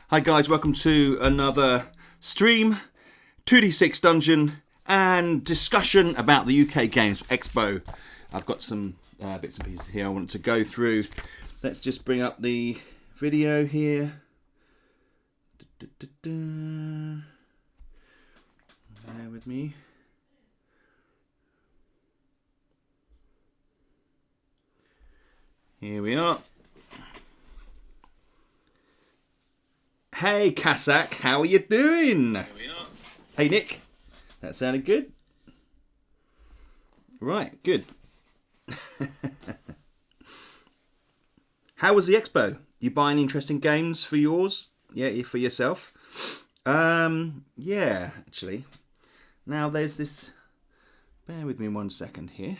Hi guys, welcome to another stream, 2d6 dungeon and discussion about the UK Games Expo. I've got some bits and pieces here I want to go through. Let's just bring up the video here. Bear with me. Here we are. Hey Kasak, how are you doing? Here we are. Hey Nick, that sounded good. Right, good. How was the expo? You buying interesting games for yours? Yeah, for yourself? Yeah, actually. Now there's this. Bear with me 1 second here.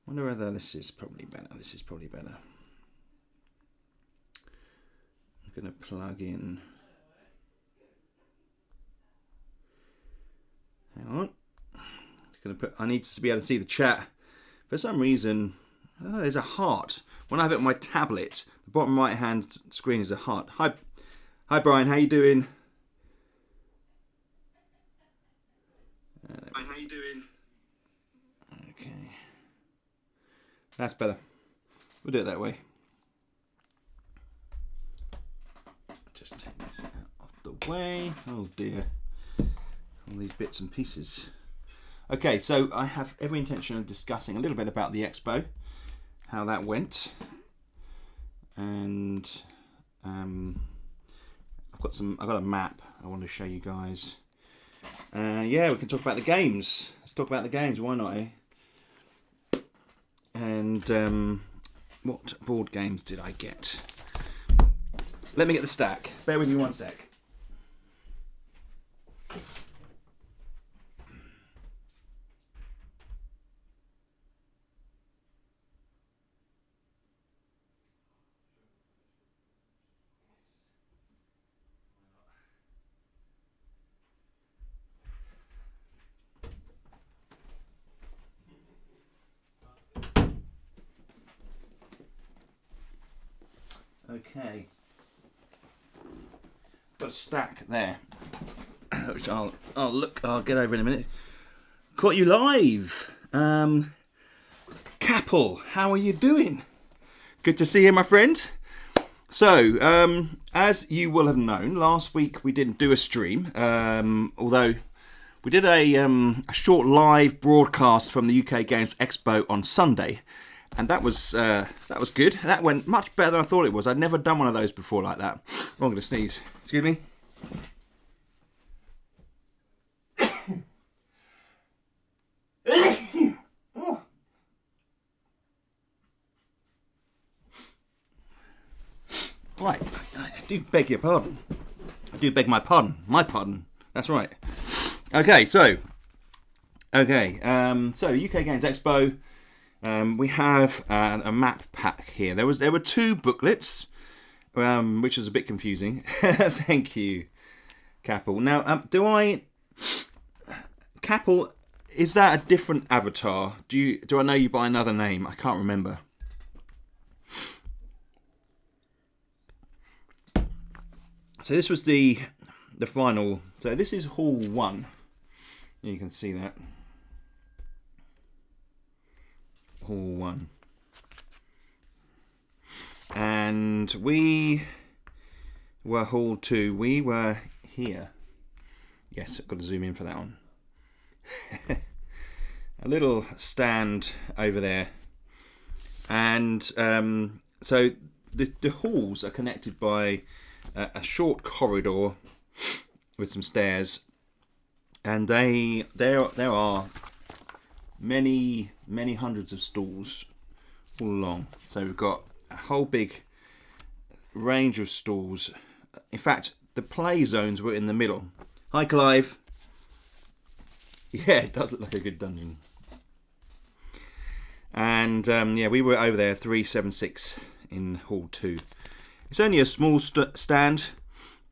Wonder whether this is probably better. This is probably better. I'm going to plug in. Hang on. I need to be able to see the chat. For some reason, I don't know, there's a heart. When I have it on my tablet, the bottom right hand screen is a heart. Hi Brian, how you doing? Brian, how you doing? Okay. That's better. We'll do it that way. Just take this out of the way. Oh dear. All these bits and pieces. Okay, so I have every intention of discussing a little bit about the expo, how that went, and I've got a map I want to show you guys. Yeah, we can talk about the games. Let's talk about the games. Why not? And what board games did I get? Let me get the stack. Bear with me 1 sec. Okay. Got a stack there, which I'll get over in a minute. Caught you live. Capel, how are you doing? Good to see you, my friend. So, as you will have known, last week we didn't do a stream, although we did a short live broadcast from the UK Games Expo on Sunday. And that was good. That went much better than I thought it was. I'd never done one of those before like that. I'm going to sneeze. Excuse me. Right. I do beg your pardon. I do beg my pardon. My pardon. That's right. Okay. So UK Games Expo. We have a map pack here. There were 2 booklets, which was a bit confusing. Thank you, Capel. Now, Capel, is that a different avatar? Do I know you by another name? I can't remember. So this was the final. So this is Hall 1. You can see that. Hall 1. And we were Hall 2. We were here. Yes, I've got to zoom in for that one. A little stand over there. And so the halls are connected by a short corridor with some stairs. And there are many hundreds of stalls all along. So we've got a whole big range of stalls. In fact, the play zones were in the middle. Hi Clive. Yeah, it does look like a good dungeon. And yeah, we were over there 376 in Hall 2. It's only a small stand,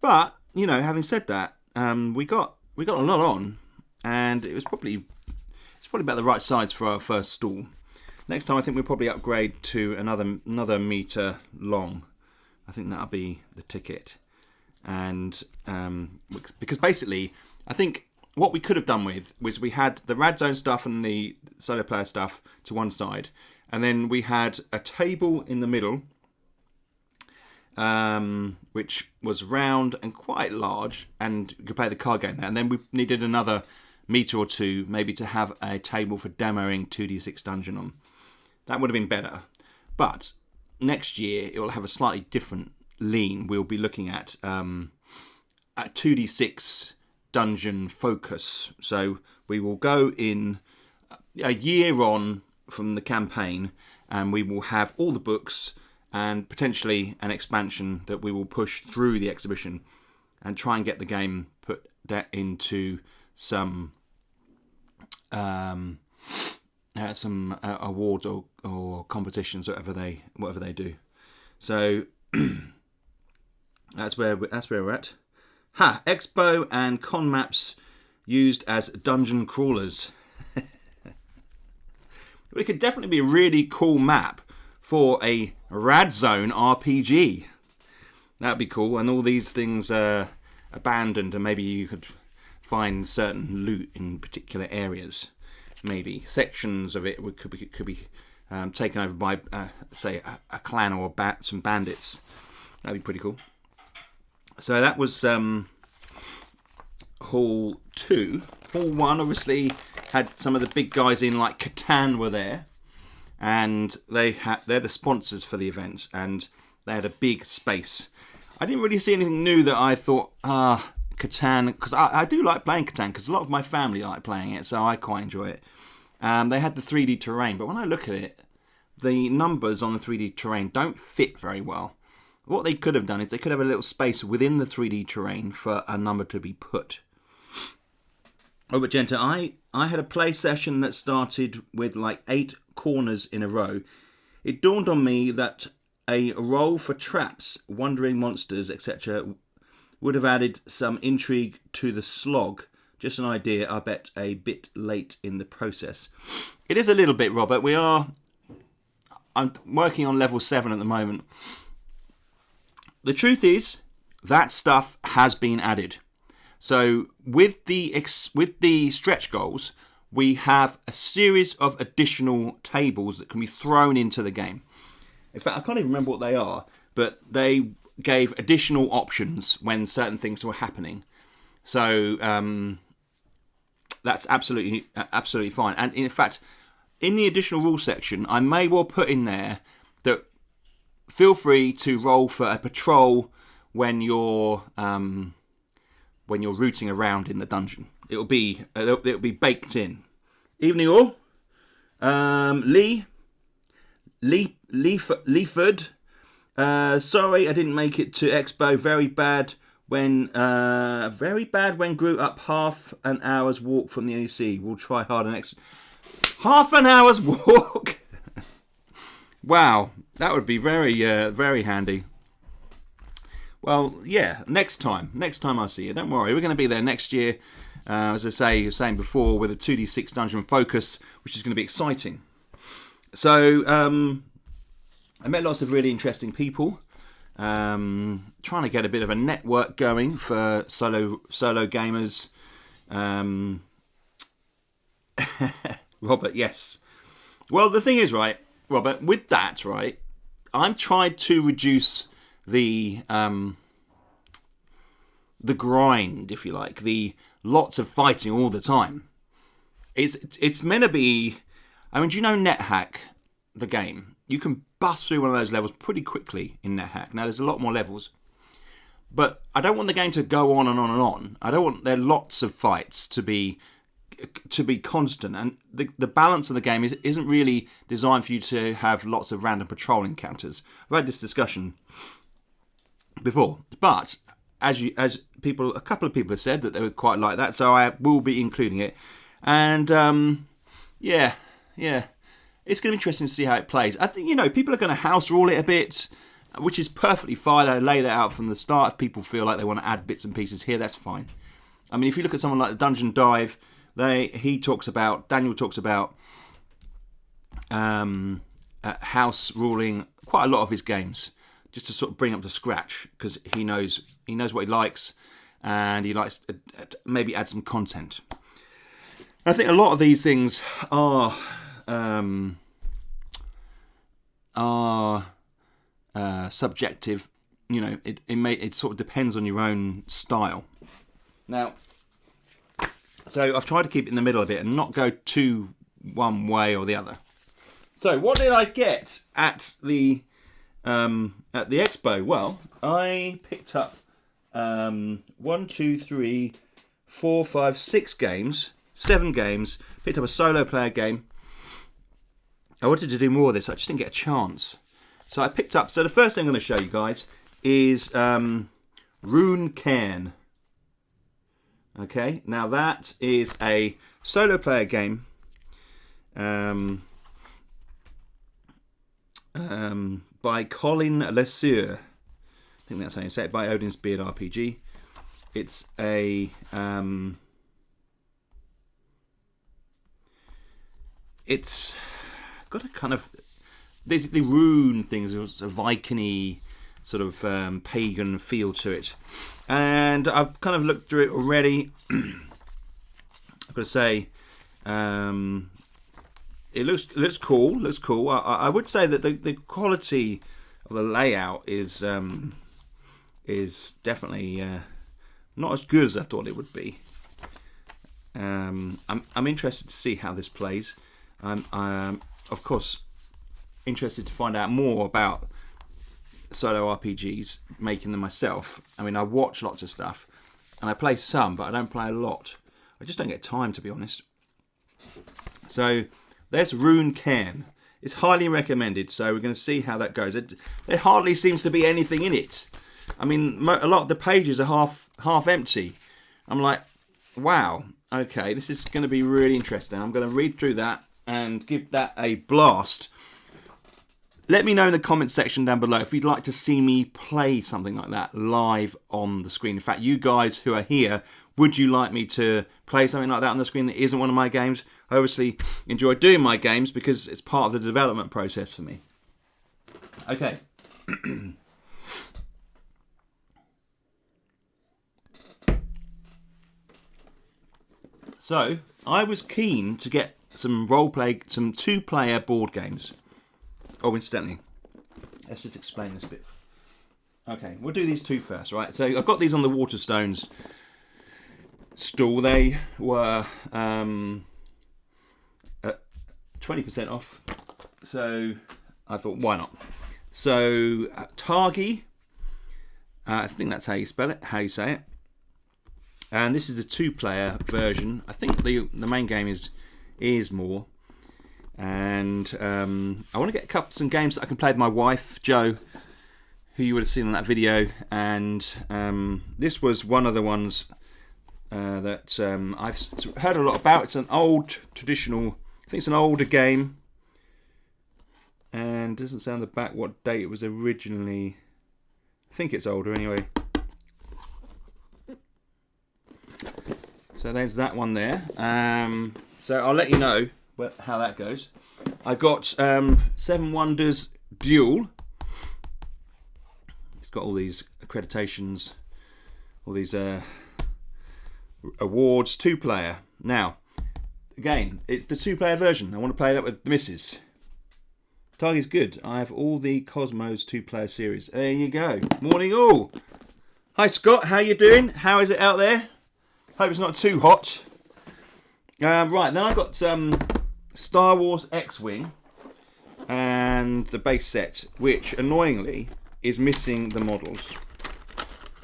but you know, having said that, we got a lot on, and it was probably about the right size for our first stall. Next time I think we'll probably upgrade to another meter long. I think that'll be the ticket. and because basically, I think what we could have done was we had the Rad Zone stuff and the solo player stuff to one side, and then we had a table in the middle, which was round and quite large, and you could play the card game there. And then we needed another meter or two, maybe to have a table for demoing 2D6 Dungeon on. That would have been better. But next year it will have a slightly different lean. We'll be looking at a 2D6 Dungeon focus. So we will go in a year on from the campaign, and we will have all the books and potentially an expansion that we will push through the exhibition and try and get the game put into some awards or competitions, whatever they do. So that's where we're at. Expo and con maps used as dungeon crawlers. It could definitely be a really cool map for a Rad Zone RPG. That'd be cool. And all these things are abandoned, and maybe you could find certain loot in particular areas. Maybe sections of it could be taken over by, say, a clan or some bandits. That'd be pretty cool. So that was Hall 2. Hall 1 obviously had some of the big guys in, like Catan were there, and they're the sponsors for the event, and they had a big space. I didn't really see anything new that I thought, Catan, because I do like playing Catan, because a lot of my family like playing it, so I quite enjoy it. They had the 3D terrain, but when I look at it, the numbers on the 3D terrain don't fit very well. What they could have done is they could have a little space within the 3D terrain for a number to be put. Oh, but Genta, I had a play session that started with like 8 corners in a row. It dawned on me that a roll for traps, wandering monsters, etc. would have added some intrigue to the slog. Just an idea, I bet a bit late in the process. It is a little bit, Robert. I'm working on level 7 at the moment. The truth is, that stuff has been added. So with the stretch goals, we have a series of additional tables that can be thrown into the game. In fact, I can't even remember what they are, but they gave additional options when certain things were happening. So that's absolutely fine. And in fact, in the additional rules section, I may well put in there that feel free to roll for a patrol when you're rooting around in the dungeon. It'll be baked in. Evening all. Leaford. Sorry, I didn't make it to Expo. Very bad when grew up half an hour's walk from the NEC. We'll try hard next. Half an hour's walk. Wow, that would be very handy. Well, yeah, next time I see you. Don't worry, we're going to be there next year. As I was saying before, with a 2D6 Dungeon focus, which is going to be exciting. So, I met lots of really interesting people. Trying to get a bit of a network going for solo gamers. Robert, yes. Well, the thing is, right, Robert, with that, right, I'm trying to reduce the grind, if you like, the lots of fighting all the time. It's meant to be. I mean, do you know NetHack, the game? You can bust through one of those levels pretty quickly in NetHack. Now, there's a lot more levels, but I don't want the game to go on and on and on. I don't want there lots of fights to be constant, and the balance of the game isn't really designed for you to have lots of random patrol encounters. I've had this discussion before, but as a couple of people have said that they would quite like that, so I will be including it. And yeah, it's going to be interesting to see how it plays. I think people are going to house rule it a bit, which is perfectly fine. I lay that out from the start. If people feel like they want to add bits and pieces here, that's fine. I mean, if you look at someone like the Dungeon Dive, Daniel talks about house ruling quite a lot of his games just to sort of bring up to scratch, because he knows what he likes, and he likes to maybe add some content. I think a lot of these things are subjective. You know, it sort of depends on your own style. Now, so I've tried to keep it in the middle a bit and not go too one way or the other. So what did I get at the expo? Well, I picked up 1, 2, 3, 4, 5, 6 games, 7 games. Picked up a solo player game. I wanted to do more of this, I just didn't get a chance. So I picked up. So the first thing I'm going to show you guys is Rune Cairn. Okay, now that is a solo player game. By Colin Lesseur. I think that's how you say it. By Odin's Beard RPG. It's a it's got a kind of the rune things. It's a Viking-y sort of pagan feel to it, and I've kind of looked through it already. I've got to say, it looks cool. Looks cool. I would say that the quality of the layout is definitely not as good as I thought it would be. I'm interested to see how this plays. I'm of course interested to find out more about solo RPGs, making them myself. I mean, I watch lots of stuff and I play some, but I don't play a lot. I just don't get time, to be honest. So there's Rune Cairn. It's highly recommended, so we're going to see how that goes. There hardly seems to be anything in it. I mean, a lot of the pages are half empty. I'm like, wow, okay, this is going to be really interesting. I'm going to read through that and give that a blast. Let me know in the comment section down below if you'd like to see me play something like that live on the screen. In fact, you guys who are here, would you like me to play something like that on the screen that isn't one of my games? I obviously enjoy doing my games because it's part of the development process for me. Okay. So, I was keen to get some roleplay, some 2-player board games. Oh, incidentally, let's just explain this bit. Okay, we'll do these 2 first, right? So I've got these on the Waterstones stall. They were 20% off, so I thought, why not? So Targi, I think that's how you spell it, how you say it. And this is a 2-player version. I think the main game is more. And I want to get some games that I can play with my wife, Jo, who you would have seen in that video. And this was one of the ones that I've heard a lot about. It's an old, traditional, I think it's an older game. And doesn't say on the back what date it was originally. I think it's older anyway. So there's that one there. So I'll let you know how that goes. I got 7 Wonders Duel. It's got all these accreditations, all these awards. 2-player. Now, again, it's the 2-player version. I want to play that with the missus. Target's good. I have all the Cosmos 2-player series. There you go. Morning all. Hi Scott, how you doing? How is it out there? Hope it's not too hot. Right, then I got Star Wars X-Wing and the base set, which annoyingly is missing the models.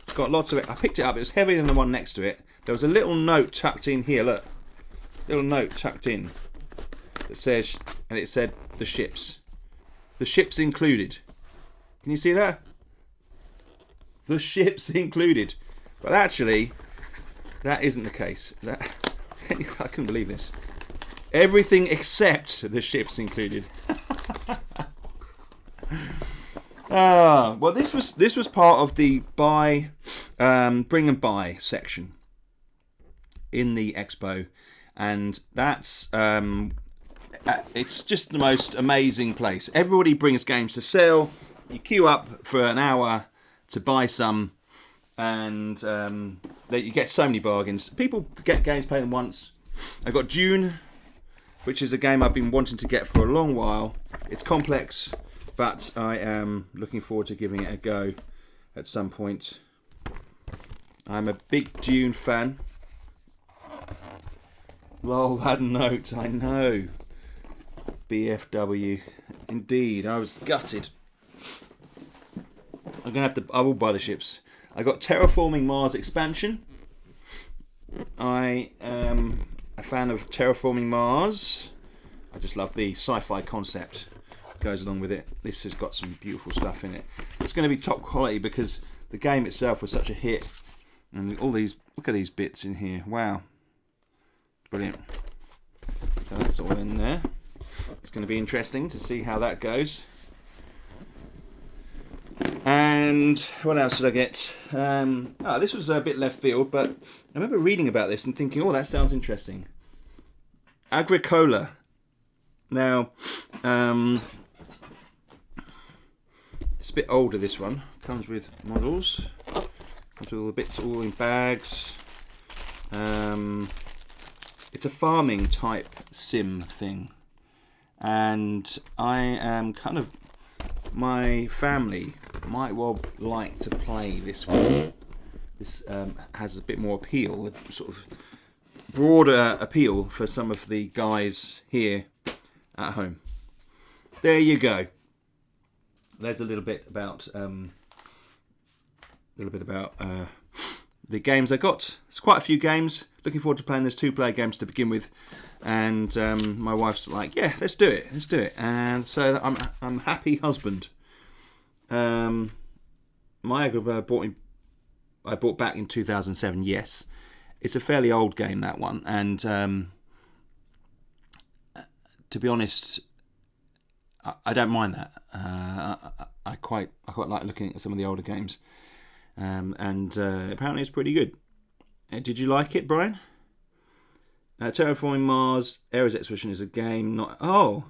It's got lots of it. I picked it up. It was heavier than the one next to it. There was a little note tucked in here. Look, little note tucked in that says, and it said the ships. The ships included. Can you see that? The ships included. But actually, that isn't the case. I couldn't believe this. Everything except the ships included. Well, this was part of the bring and buy section in the expo, and that's it's just the most amazing place. Everybody brings games to sell. you queue up for an hour to buy some, and you get so many bargains. People get games, play them once. I got Dune, which is a game I've been wanting to get for a long while. It's complex, but I am looking forward to giving it a go at some point. I'm a big Dune fan. Lol, that note, I know. BFW. Indeed, I was gutted. I will buy the ships. I got Terraforming Mars expansion. I am a fan of Terraforming Mars. I just love the sci-fi concept that goes along with it. This has got some beautiful stuff in it. It's going to be top quality because the game itself was such a hit. And all these, look at these bits in here. Wow. Brilliant. So that's all in there. It's going to be interesting to see how that goes. And what else did I get? This was a bit left field, but I remember reading about this and thinking, oh, that sounds interesting. Agricola. Now, it's a bit older, this one. Comes with models. Comes with all the bits all in bags. It's a farming type sim thing. And I am kind of... My family might well like to play this one. This has a bit more appeal, a sort of broader appeal for some of the guys here at home. There you go. There's a little bit about the games I got. It's quite a few games. Looking forward to playing those 2-player games to begin with. And my wife's like, yeah, let's do it. And so I'm happy husband. My Agricola I bought back in 2007. Yes, it's a fairly old game, that one. And to be honest, I don't mind that. I quite like looking at some of the older games. And apparently it's pretty good. Did you like it, Brian? Terraforming Mars Ares Expedition is a game, not... Oh!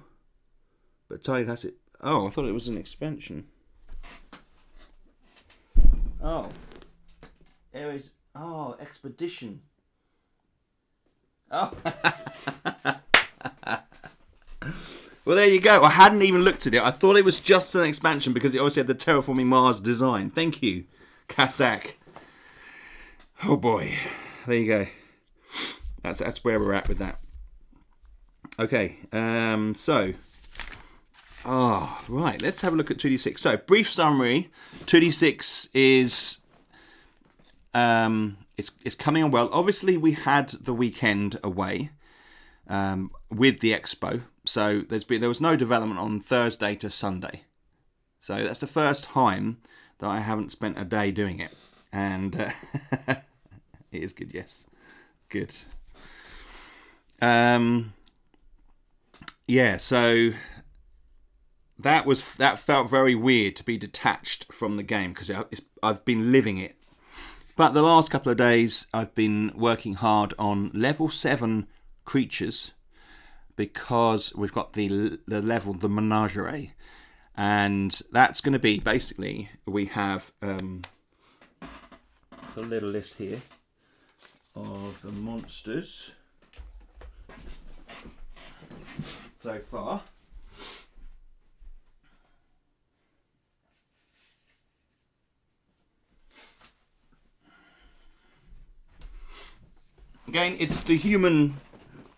But Tiny Classic... Oh, I thought it was an expansion. Oh. Ares... Oh, Expedition. Oh. Well, there you go. I hadn't even looked at it. I thought it was just an expansion because it obviously had the Terraforming Mars design. Thank you, Kazakh. Oh boy. There you go. That's where we're at with that. Okay, so... Oh, right, let's have a look at 2D6. So, brief summary. 2D6 is... It's coming on well. Obviously, we had the weekend away with the expo. So, there was no development on Thursday to Sunday. So, that's the first time that I haven't spent a day doing it. And it is good, yes. Good. Yeah, so that felt very weird to be detached from the game because I've been living it. But the last couple of days I've been working hard on level 7 creatures because we've got the level, the menagerie, and that's going to be basically, we have a little list here of the monsters so far. Again, it's the human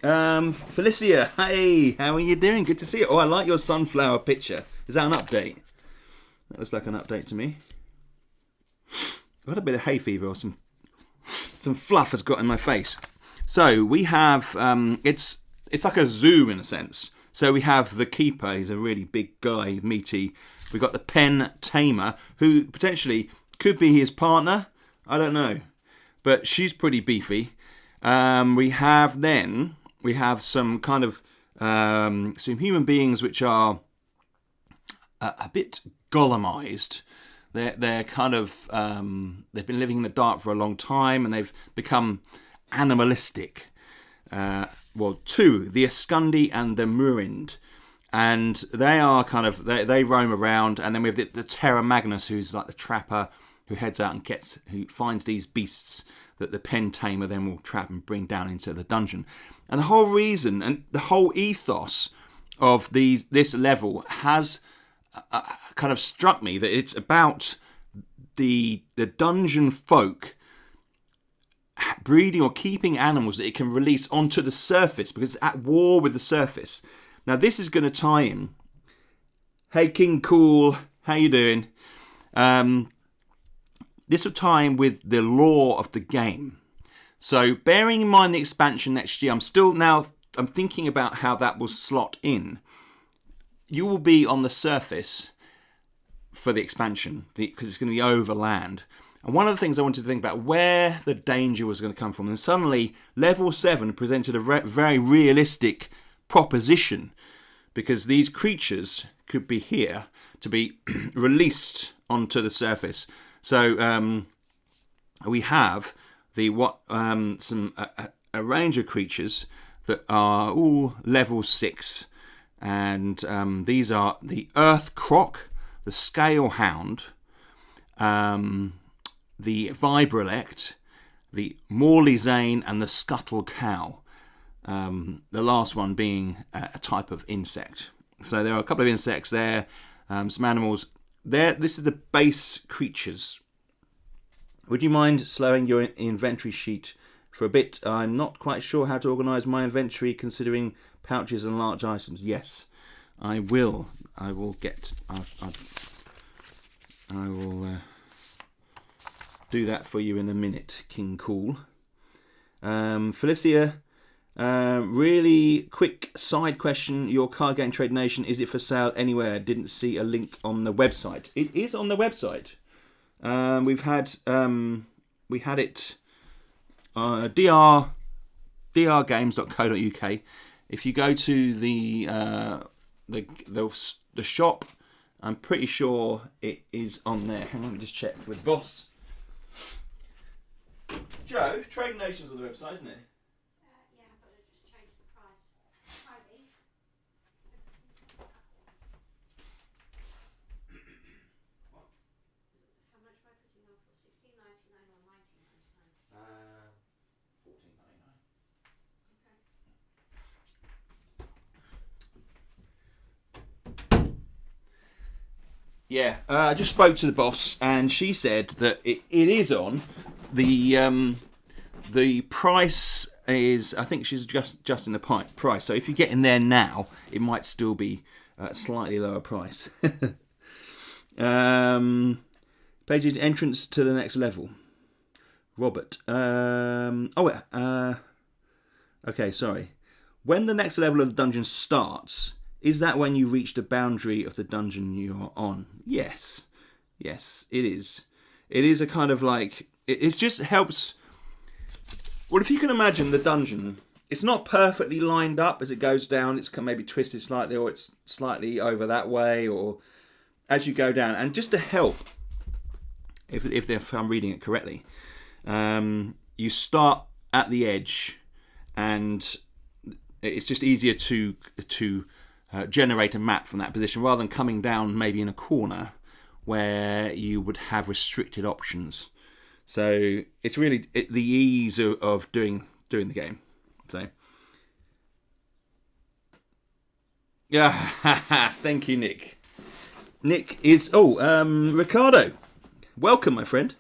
Felicia. Hey, how are you doing? Good to see you. Oh, I like your sunflower picture. Is that an update? That looks like an update to me. I've got a bit of hay fever or some fluff has got in my face. So we have it's like a zoo in a sense. So we have the keeper. He's a really big guy, meaty. We've got the pen tamer, who potentially could be his partner. I don't know, but she's pretty beefy. We have some kind of some human beings which are a bit golemized. They're kind of they've been living in the dark for a long time and they've become animalistic. Two, the Escundi and the Murind. and they are kind of they roam around, and then we have the Terra Magnus, who's like the trapper who heads out and who finds these beasts that the pen tamer then will trap and bring down into the dungeon. And the whole reason and the whole ethos of this level has kind of struck me that it's about the dungeon folk breeding or keeping animals that it can release onto the surface because it's at war with the surface. Now this is going to tie in. Hey King Cool, how you doing? This will tie in with the lore of the game. So bearing in mind the expansion next year, I'm thinking about how that will slot in. You will be on the surface for the expansion because it's going to be over land. And one of the things I wanted to think about where the danger was going to come from. And suddenly level 7 presented a very realistic proposition because these creatures could be here to be released onto the surface. So we have a range of creatures that are all level 6, and these are the Earth Croc, the Scale Hound, the Vibrelect, the Morley Zane, and the Scuttle Cow. The last one being a type of insect. So there are a couple of insects there, some animals there. This is the base creatures. Would you mind slowing your inventory sheet for a bit? I'm not quite sure how to organise my inventory considering pouches and large items. Yes, I will. I will do that for you in a minute, King Cool. Felicia, really quick side question. Your card game Trade Nation, is it for sale anywhere? Didn't see a link on the website. It is on the website. We had it drgames.co.uk. If you go to the shop, I'm pretty sure it is on there. Hang on, let me just check with Boss. Joe, Trade Nation's on the website, isn't it? Yeah, but I just changed the price. Hi, Lee. What? How much am I putting on for? $16.99 or $19.99? $14.99. Okay. Yeah, I just spoke to the boss, and she said that it is on. The price is, I think she's just in the price. So if you get in there now, it might still be a slightly lower price. Page's entrance to the next level. Robert. Okay, sorry. When the next level of the dungeon starts, is that when you reach the boundary of the dungeon you're on? Yes. Yes, it is. It is a kind of like... It just helps... Well, if you can imagine the dungeon, it's not perfectly lined up as it goes down. It's maybe twisted slightly, or it's slightly over that way, or as you go down. And just to help, if I'm reading it correctly, you start at the edge, and it's just easier to generate a map from that position rather than coming down maybe in a corner where you would have restricted options. So it's really the ease of doing the game. So yeah, thank you, Nick. Nick is Ricardo. Welcome, my friend.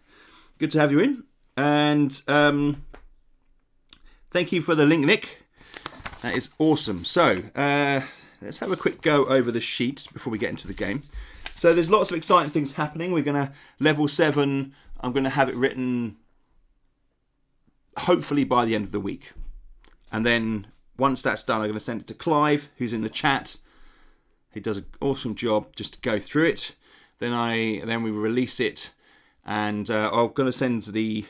Good to have you in, and thank you for the link, Nick. That is awesome. So let's have a quick go over the sheet before we get into the game. So there's lots of exciting things happening. We're going to level 7. I'm going to have it written hopefully by the end of the week. And then once that's done, I'm going to send it to Clive, who's in the chat. He does an awesome job just to go through it. Then we release it, and I'm going to send the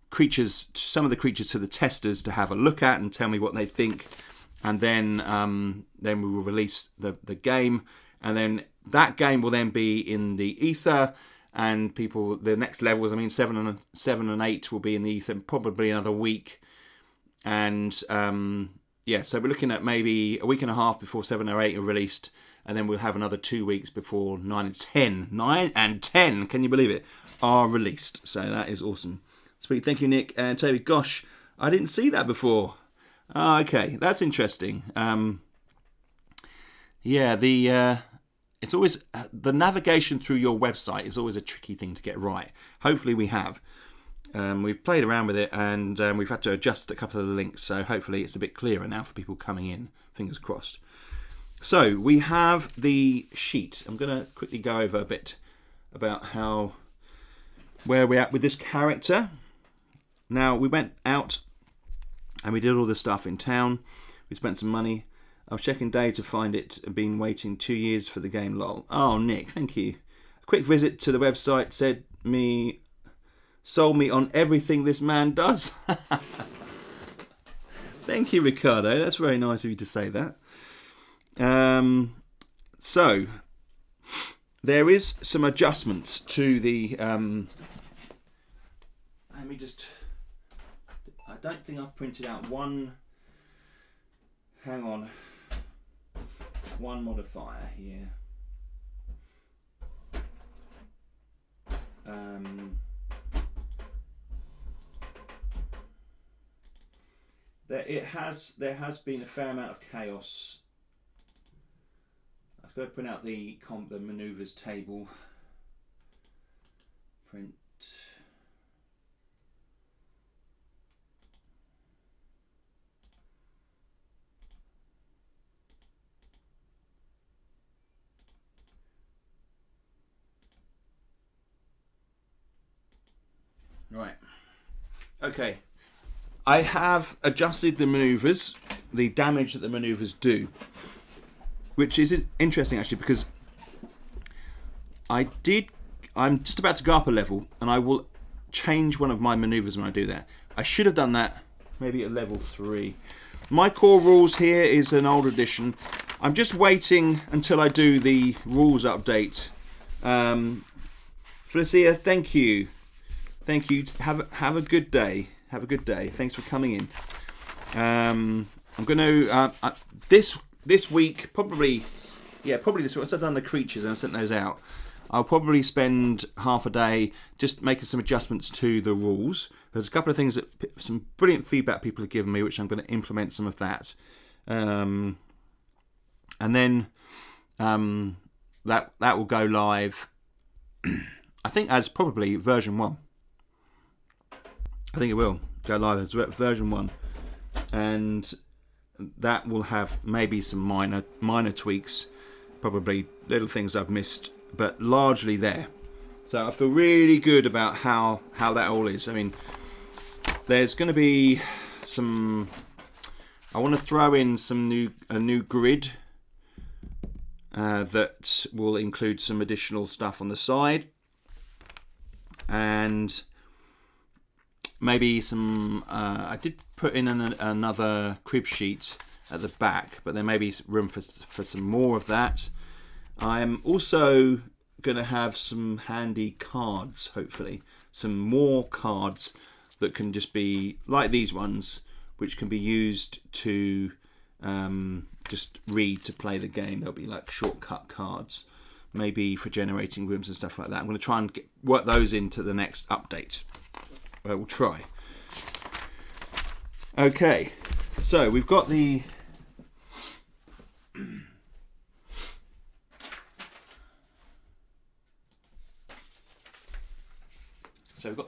creatures, some of the creatures, to the testers to have a look at and tell me what they think. And then we will release the game, and then that game will then be in the ether. And people, the next levels, 7 and 8 will be in the ether probably another week. And yeah, so we're looking at maybe a week and a half before 7 or 8 are released, and then we'll have another 2 weeks before 9 and 10. 9 and 10, can you believe it, are released. So that is awesome. Sweet, thank you, Nick and Toby. Gosh, I didn't see that before. Okay, that's interesting. Yeah, it's always the navigation through your website is always a tricky thing to get right. Hopefully we have. We've played around with it, and we've had to adjust a couple of the links, so hopefully it's a bit clearer now for people coming in. Fingers crossed. So we have the sheet. I'm going to quickly go over a bit about where we're at with this character. Now, we went out and we did all the stuff in town. We spent some money. I was checking day to find it. I've been waiting 2 years for the game, lol. Oh, Nick, thank you. A quick visit to the website sold me on everything this man does. Thank you, Ricardo. That's very nice of you to say that. So, there is some adjustments to the... let me just... I don't think I've printed out one... Hang on. One modifier here. There has been a fair amount of chaos. I've got to print out the manoeuvres table. Print. Right. Okay. I have adjusted the manoeuvres, the damage that the manoeuvres do, which is interesting actually, because I'm just about to go up a level, and I will change one of my manoeuvres when I do that. I should have done that maybe at level 3. My core rules here is an older edition. I'm just waiting until I do the rules update. Felicia, thank you. Thank you. Have a good day. Have a good day. Thanks for coming in. I'm going to this week probably this week. Once I've done the creatures and I sent those out, I'll probably spend half a day just making some adjustments to the rules. There's a couple of things that some brilliant feedback people have given me, which I'm going to implement some of that, and then that will go live. I think as probably version 1. I think it will go live as version 1, and that will have maybe some minor tweaks, probably little things I've missed, but largely there. So I feel really good about how that all is. I mean, there's going to be some. I want to throw in a new grid that will include some additional stuff on the side, and maybe some. I did put in another crib sheet at the back, but there may be room for some more of that. I'm also going to have some handy cards, hopefully. Some more cards that can just be like these ones, which can be used to just read to play the game. They'll be like shortcut cards, maybe for generating rooms and stuff like that. I'm going to try and work those into the next update. We'll try. Okay, so we've got the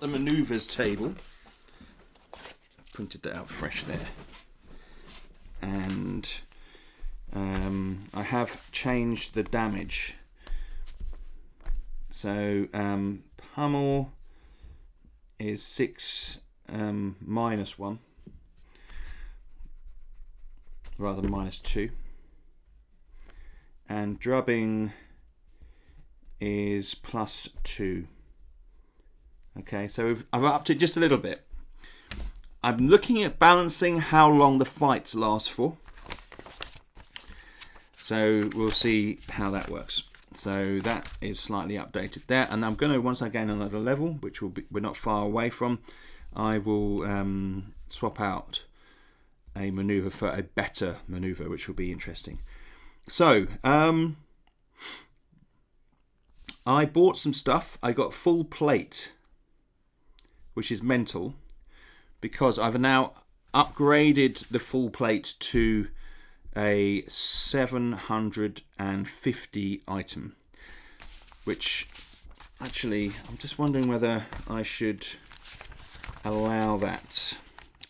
manoeuvres table. Printed that out fresh there, and I have changed the damage. So pummel is 6 -1, rather than -2, and drubbing is +2. Okay, so I've upped it just a little bit. I'm looking at balancing how long the fights last for, so we'll see how that works. So that is slightly updated there, and I'm going to, once I gain another level, which we're not far away from, I will swap out a maneuver for a better maneuver, which will be interesting. So I bought some stuff. I got full plate, which is mental, because I've now upgraded the full plate to a 750 item, which actually I'm just wondering whether I should allow that.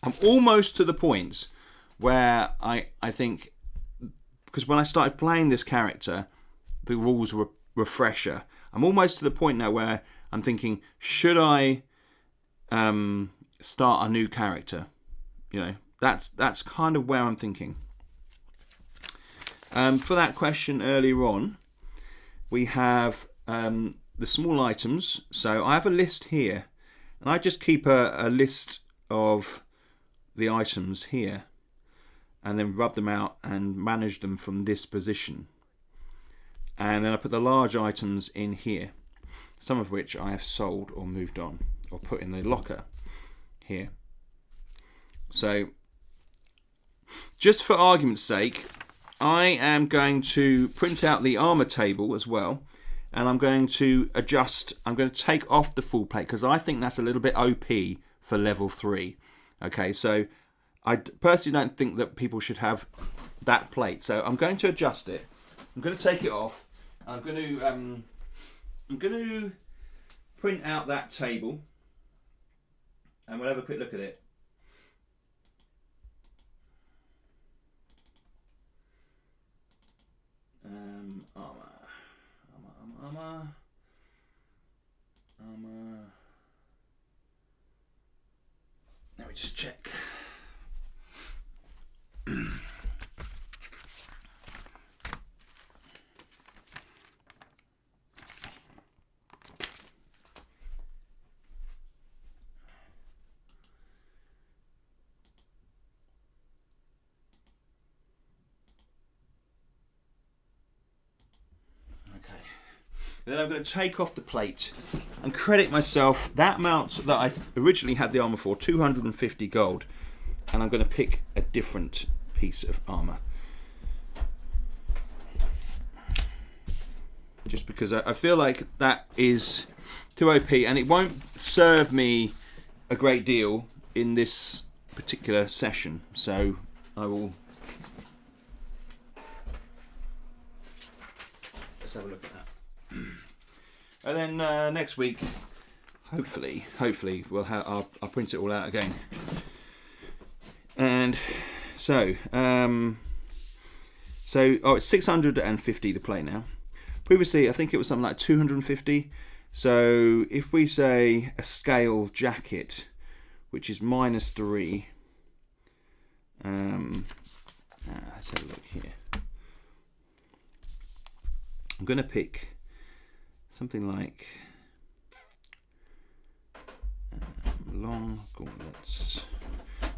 I'm almost to the point where I think, because when I started playing this character, the rules were fresher. I'm almost to the point now where I'm thinking, should I start a new character? You know, that's kind of where I'm thinking. For that question earlier on, we have the small items. So I have a list here, and I just keep a list of the items here and then rub them out and manage them from this position. And then I put the large items in here, some of which I have sold or moved on or put in the locker here. So just for argument's sake, I am going to print out the armor table as well, and I'm going to adjust. I'm going to take off the full plate because I think that's a little bit OP for level 3. Okay, so I personally don't think that people should have that plate. So I'm going to adjust it. I'm going to take it off. I'm going to print out that table, and we'll have a quick look at it. Armor. Let me just check. Then I'm going to take off the plate and credit myself that amount that I originally had the armor for, 250 gold, and I'm going to pick a different piece of armor. Just because I feel like that is too OP and it won't serve me a great deal in this particular session. So I will... Let's have a look at that. And then next week, hopefully we'll have. I'll print it all out again. And so it's 650 the plate now. Previously, I think it was something like 250. So if we say a scale jacket, which is -3. Let's have a look here. I'm going to pick something like long gauntlets.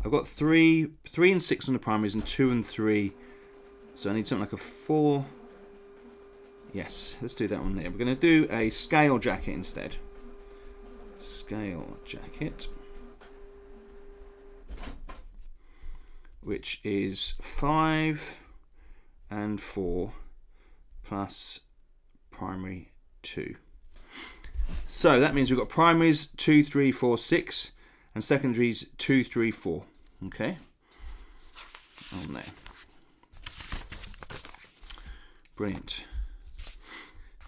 I've got 3 and 6 on the primaries and 2 and 3. So I need something like a 4. Yes, let's do that one there. We're going to do a scale jacket instead. Scale jacket. Which is 5 and 4 plus primary 2. So that means we've got primaries 2, 3, 4, 6 and secondaries 2, 3, 4. Okay. On there. Brilliant.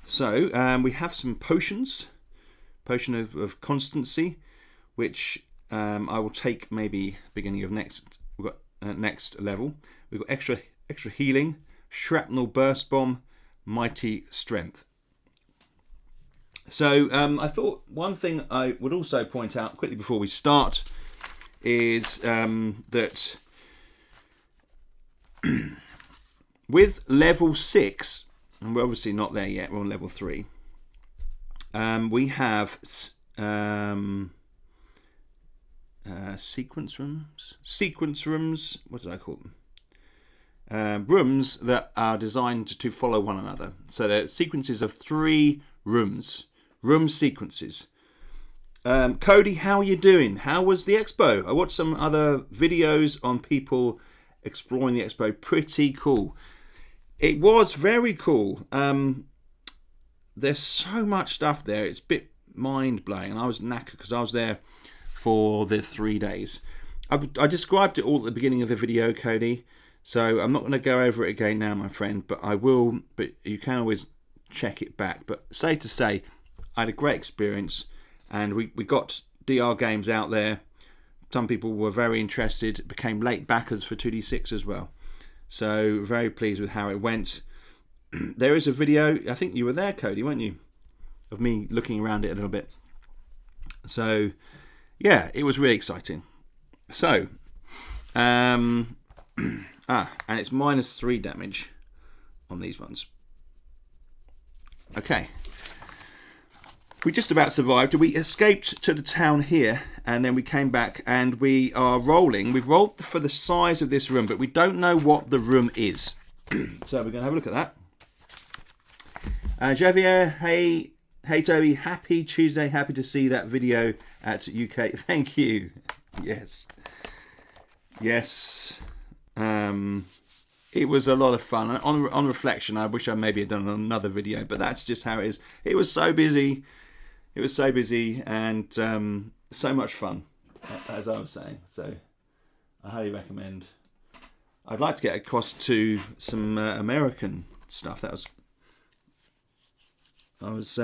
So we have some potions. Potion of constancy, which I will take maybe beginning of next. We've got next level. We've got extra healing, shrapnel burst bomb, mighty strength. So I thought one thing I would also point out quickly before we start is that with level 6, and we're obviously not there yet, we're on level 3, we have sequence rooms, what did I call them? Rooms that are designed to follow one another. So they're sequences of 3 rooms. Room sequences. Cody, how are you doing? How was the expo? I watched some other videos on people exploring the expo. Pretty cool. It was very cool. There's so much stuff there. It's a bit mind-blowing. And I was knackered because I was there for the 3 days. I described it all at the beginning of the video, Cody. So I'm not going to go over it again now, my friend. But I will. But you can always check it back. But safe to say, I had a great experience. And we got DR Games out there. Some people were very interested. Became late backers for 2D6 as well. So very pleased with how it went. There is a video, I think you were there, Cody, weren't you? Of me looking around it a little bit. So yeah, it was really exciting. So and it's -3 damage on these ones. Okay. We just about survived. We escaped to the town here, and then we came back, and we are rolling. We've rolled for the size of this room, but we don't know what the room is. So we're going to have a look at that. Javier, hey Toby, happy Tuesday. Happy to see that video at UK. Thank you. Yes. It was a lot of fun. On reflection, I wish I maybe had done another video, but that's just how it is. It was so busy. And so much fun, as I was saying. So I highly recommend. I'd like to get across to some American stuff. I was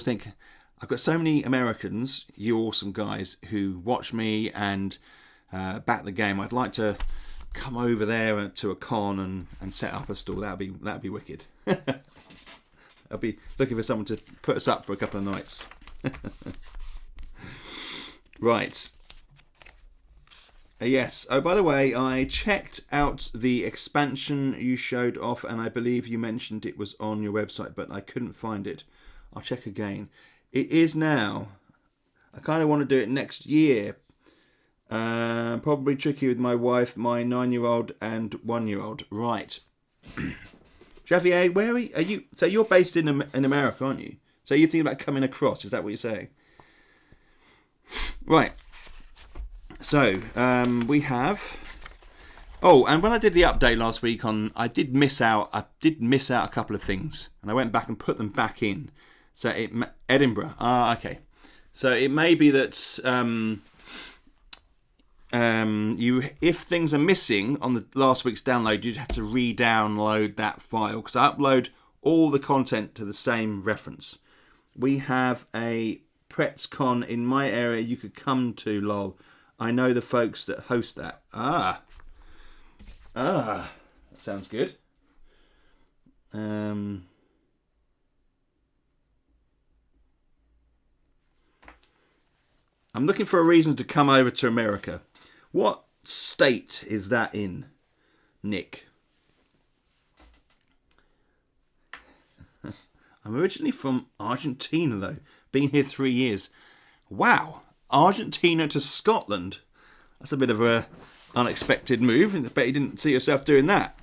thinking, I've got so many Americans, you awesome guys, who watch me and back the game. I'd like to come over there to a con and set up a stall. That'd be wicked. I'll be looking for someone to put us up for a couple of nights. Right. Yes. Oh, by the way, I checked out the expansion you showed off, and I believe you mentioned it was on your website, but I couldn't find it. I'll check again. It is now. I kind of want to do it next year. Probably tricky with my wife, my 9-year-old and 1-year-old. Right. Javier, where are you? So you're based in America, aren't you? So you're thinking about coming across? Is that what you're saying? Right. So we have. Oh, and when I did the update last week I did miss out a couple of things, and I went back and put them back in. So Edinburgh. Okay. So it may be that if things are missing on the last week's download, you'd have to re-download that file, because I upload all the content to the same reference. We have a PretsCon in my area you could come to, lol. I know the folks that host that. That sounds good. I'm looking for a reason to come over to America. What state is that in, Nick? I'm originally from Argentina, though. Been here 3 years. Wow. Argentina to Scotland. That's a bit of a unexpected move. I bet you didn't see yourself doing that.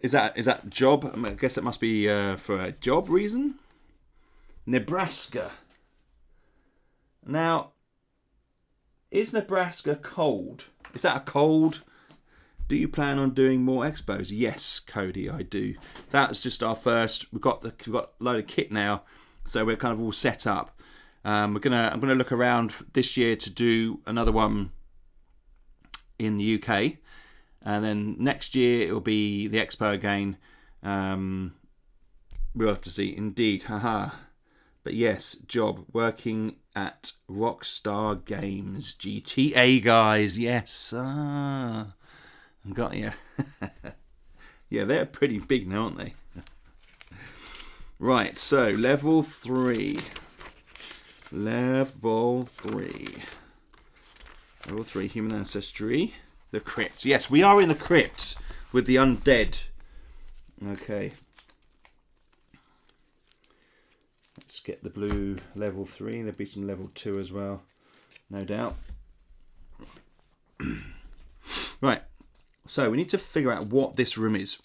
Is that job? I guess that must be for a job reason. Nebraska. Now, is Nebraska cold? Is that a cold? Do you plan on doing more expos? Yes, Cody, I do. That's just our first. We've got a load of kit now, so we're kind of all set up. I'm gonna look around this year to do another one in the UK, and then next year it will be the expo again. We'll have to see. Indeed, haha. But yes, job working at Rockstar Games, GTA guys. Yes, got you. Yeah, they're pretty big now, aren't they? Right, so level 3. Level 3, human ancestry. The crypt. Yes, we are in the crypt with the undead. Okay. Let's get the blue level 3. There'll be some level 2 as well, no doubt. Right. So we need to figure out what this room is.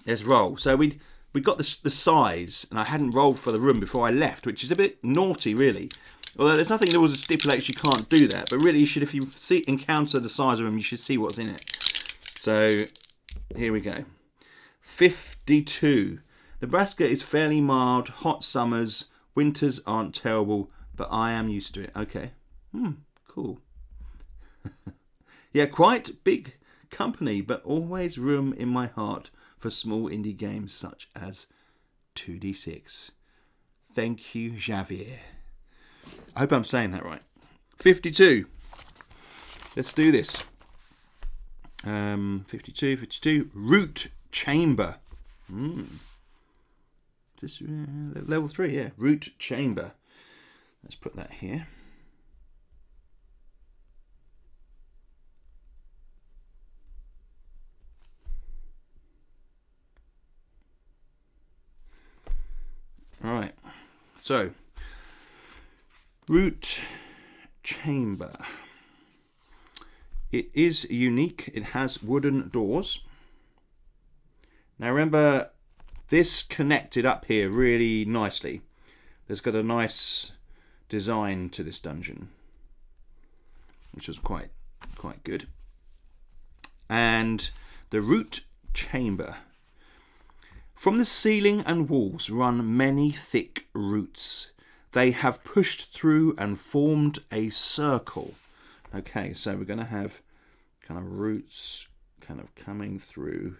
Let's roll. So we got the size, and I hadn't rolled for the room before I left, which is a bit naughty, really. Although there's nothing in the rules that stipulates you can't do that, but really you should, if you encounter the size of them, you should see what's in it. So here we go. 52. Nebraska is fairly mild, hot summers, winters aren't terrible, but I am used to it. Okay. Cool. Yeah, quite big company, but always room in my heart for small indie games such as 2D6. Thank you, Javier. I hope I'm saying that right. 52. Let's do this. 52. Root Chamber. This level 3, yeah. Root Chamber. Let's put that here. All right. So, Root Chamber. It is unique. It has wooden doors. Now remember, this connected up here really nicely. There's got a nice design to this dungeon, which was quite good. And the Root Chamber. From the ceiling and walls run many thick roots. They have pushed through and formed a circle. Okay, so we're going to have kind of roots kind of coming through.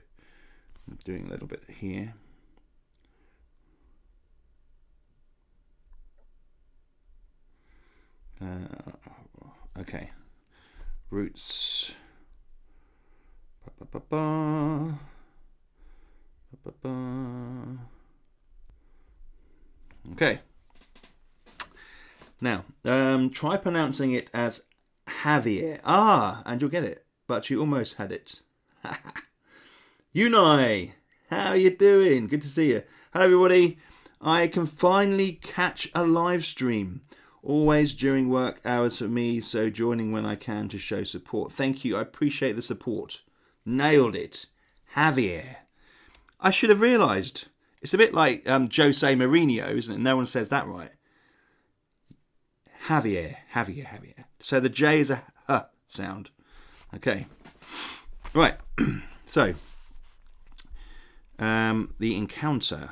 I'm doing a little bit here. Okay, roots. Okay. Now, try pronouncing it as Javier. And you'll get it, but you almost had it. Unai, how you doing? Good to see you. Hello, everybody. I can finally catch a live stream. Always during work hours for me, so joining when I can to show support. Thank you. I appreciate the support. Nailed it. Javier. I should have realised. It's a bit like Jose Mourinho, isn't it? No one says that right. Javier. So the J is a H sound. Okay. Right. So, the encounter.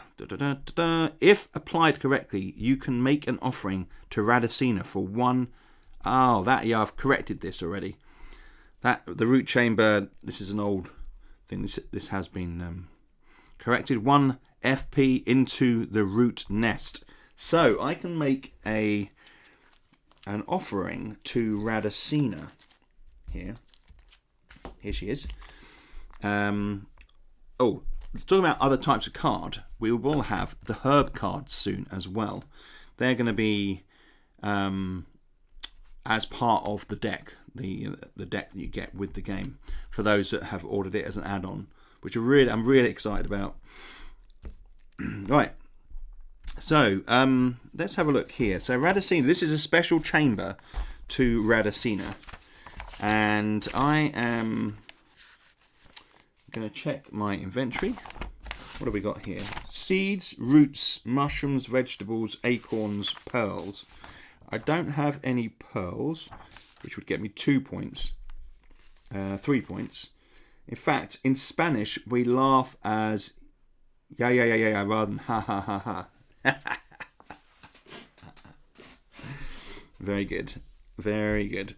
If applied correctly, you can make an offering to Radicina for one. I've corrected this already. The Root Chamber. This is an old thing. This has been corrected. 1 FP into the root nest. So I can make an offering to Radicina. Here she is. Talking about other types of card, we will have the herb cards soon as well. They're going to be as part of the deck, the deck that you get with the game for those that have ordered it as an add-on, which I'm really excited about. Right, so let's have a look here. So Radicina, this is a special chamber to Radicina, and I am going to check my inventory. What have we got here? Seeds, roots, mushrooms, vegetables, acorns, pearls. I don't have any pearls, which would get me 2 points. 3 points. In fact, in Spanish, we laugh as yeah, rather than ha ha ha ha. Very good. Very good.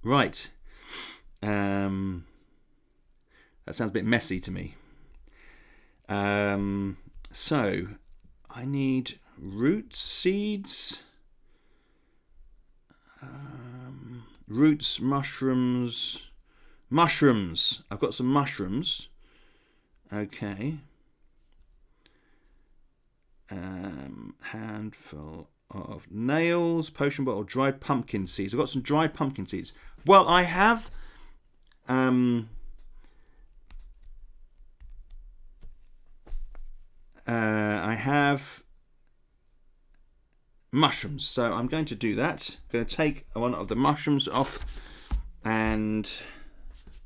Right. That sounds a bit messy to me. So I need roots, seeds, roots, mushrooms. I've got some mushrooms. Okay. Handful of nails, potion bottle, dried pumpkin seeds. I've got some dried pumpkin seeds. Well, I have mushrooms, so I'm going to do that. I'm going to take one of the mushrooms off and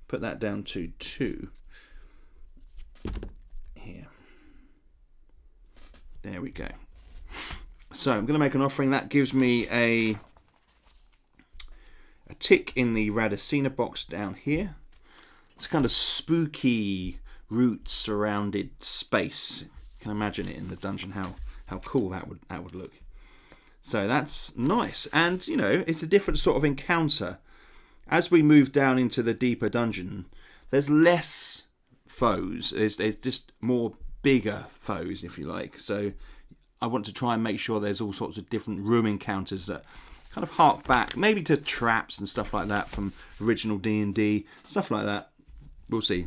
put that down to 2 here. There we go. So I'm going to make an offering. That gives me a tick in the Radicina box down here. It's a kind of spooky, root-surrounded space. You can imagine it in the dungeon, how cool that would look. So that's nice. And, you know, it's a different sort of encounter. As we move down into the deeper dungeon, there's less foes. There's just more bigger foes, if you like. So I want to try and make sure there's all sorts of different room encounters that kind of hark back, maybe to traps and stuff like that from original D&D, stuff like that. We'll see.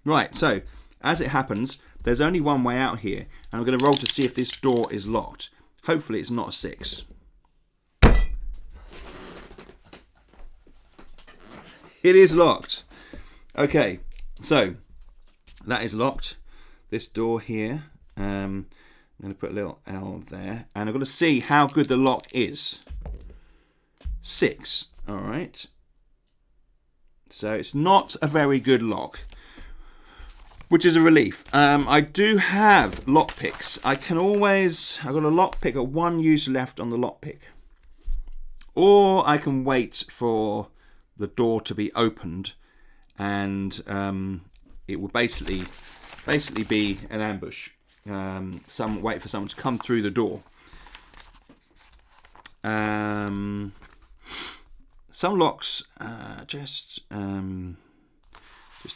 Right, so as it happens, there's only one way out here, and I'm going to roll to see if this door is locked. Hopefully it's not a 6. It is locked. Okay, so that is locked. This door here, I'm going to put a little L there, and I'm going to see how good the lock is. 6. All right. So it's not a very good lock, which is a relief. I do have lockpicks. I've got a lockpick at 1 use left on the lockpick. Or I can wait for the door to be opened, and it will basically be an ambush. Wait for someone to come through the door. Some locks, just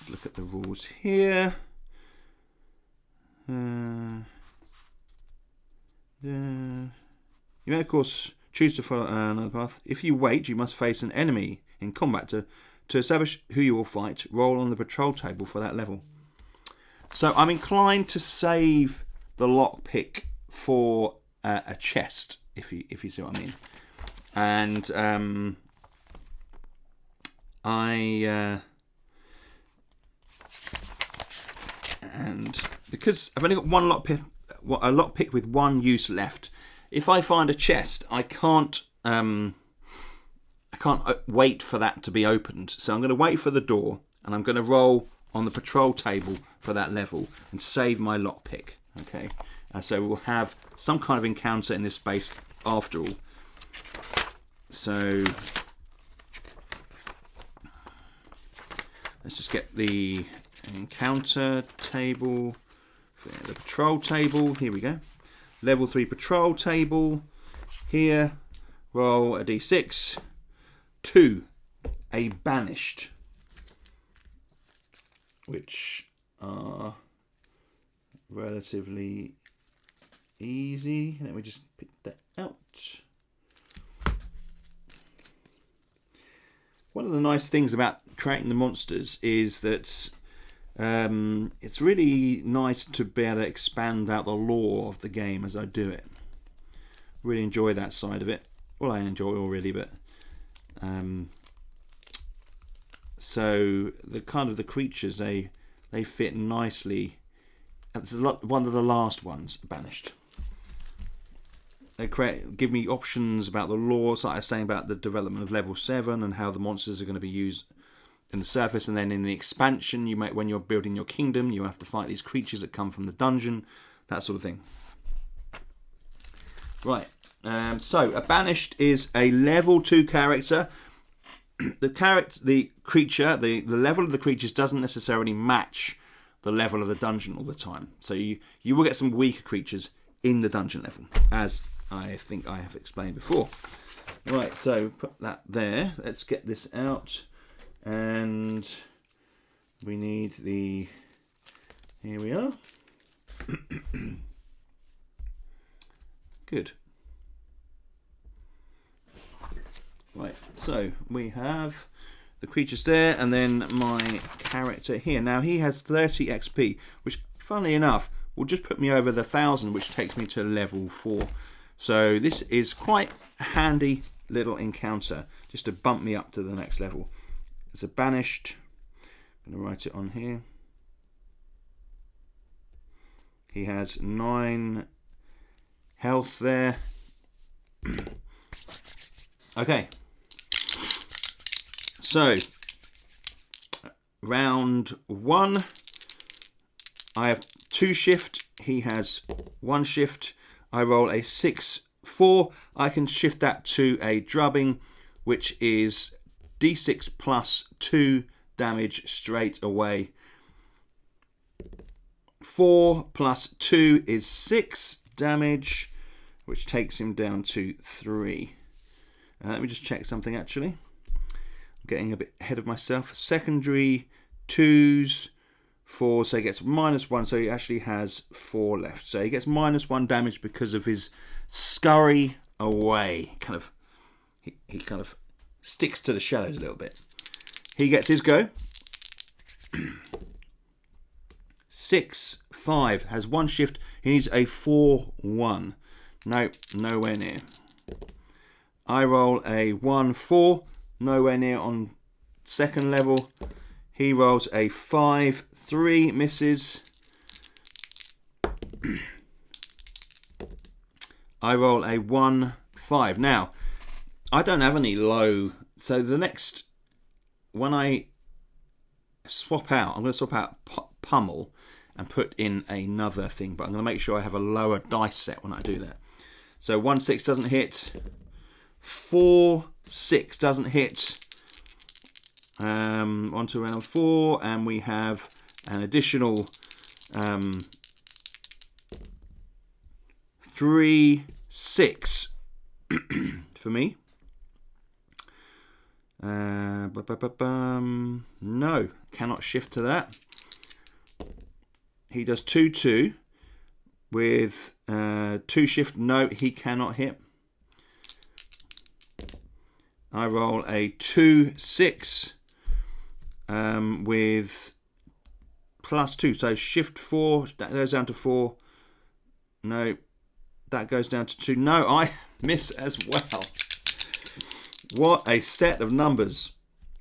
look at the rules here. You may, of course, choose to follow another path. If you wait, you must face an enemy in combat. To establish who you will fight, roll on the patrol table for that level. So I'm inclined to save the lockpick for a chest, if you see what I mean. And and because I've only got one lockpick with 1 use left, if I find a chest, I can't wait for that to be opened. So I'm going to wait for the door, and I'm going to roll on the patrol table for that level and save my lockpick. Okay, so we'll have some kind of encounter in this space after all. So let's just get the encounter table, the patrol table. Here we go. Level 3 patrol table. Here, roll a d6. 2, a banished, which are relatively easy. Let me just pick that out. One of the nice things about creating the monsters is that it's really nice to be able to expand out the lore of the game as I do it. Really enjoy that side of it. Well, I enjoy it all really, but so the kind of the creatures, they fit nicely. It's one of the last ones banished. They give me options about the lore, so like I was saying about the development of level 7 and how the monsters are going to be used in the surface, and then in the expansion, when you're building your kingdom, you have to fight these creatures that come from the dungeon, that sort of thing. Right. So a banished is a level 2 character. The creature, the level of the creatures doesn't necessarily match the level of the dungeon all the time. So you will get some weaker creatures in the dungeon level, as I think I have explained before. Right, so put that there. Let's get this out. And we need the... Here we are. Good. Right, so we have the creatures there, and then my character here. Now he has 30 XP, which, funnily enough, will just put me over the 1,000, which takes me to level 4. So this is quite a handy little encounter, just to bump me up to the next level. It's a banished. I'm going to write it on here. He has 9 health there. Okay. So, round 1, I have 2 shift. He has 1 shift. I roll a 6 4, I can shift that to a drubbing, which is d6 plus 2 damage straight away. 4 plus 2 is 6 damage, which takes him down to 3. Let me just check something actually. I'm getting a bit ahead of myself. Secondary 2s, 4, so he gets -1, so he actually has 4 left. So he gets -1 damage because of his scurry away. He kind of sticks to the shadows a little bit. He gets his go. 6, 5, has 1 shift. He needs a 4, 1. Nope, nowhere near. I roll a 1, 4, nowhere near on second level. He rolls a 5, 3, misses. I roll a 1, 5. Now, I don't have any low, so the next, when I swap out, I'm going to swap out Pummel and put in another thing, but I'm going to make sure I have a lower dice set when I do that. So 1, 6 doesn't hit, 4, 6 doesn't hit. On to round 4, and we have an additional 3, 6 for me. No, cannot shift to that. He does 2, 2 with 2 shift. No, he cannot hit. I roll a 2, 6 with +2. So shift 4, that goes down to 4. No, that goes down to 2. No, I miss as well. What a set of numbers.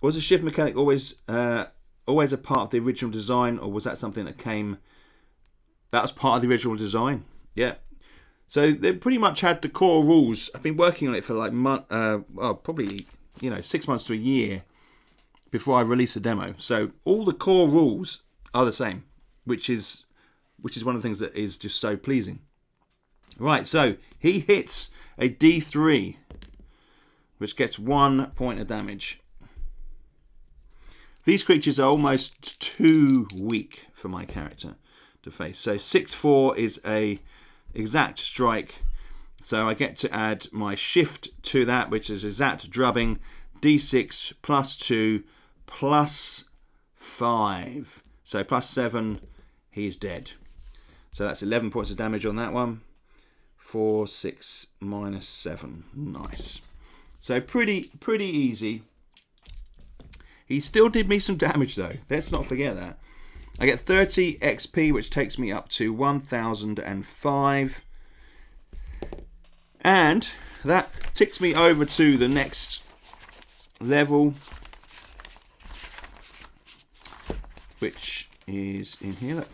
Was the shift mechanic always a part of the original design, or was that something that came... That was part of the original design. Yeah. So they pretty much had the core rules. I've been working on it for like probably 6 months to a year before I release a demo. So all the core rules are the same, which is one of the things that is just so pleasing. Right, so he hits a D3, which gets 1 point of damage. These creatures are almost too weak for my character to face. So 6, 4 is a exact strike. So I get to add my shift to that, which is exact drubbing. D6 +2 +5. So +7, he's dead. So that's 11 points of damage on that one. 4, 6, -7. Nice. So pretty easy. He still did me some damage though. Let's not forget that. I get 30 XP, which takes me up to 1005. And that ticks me over to the next level, which is in here, look.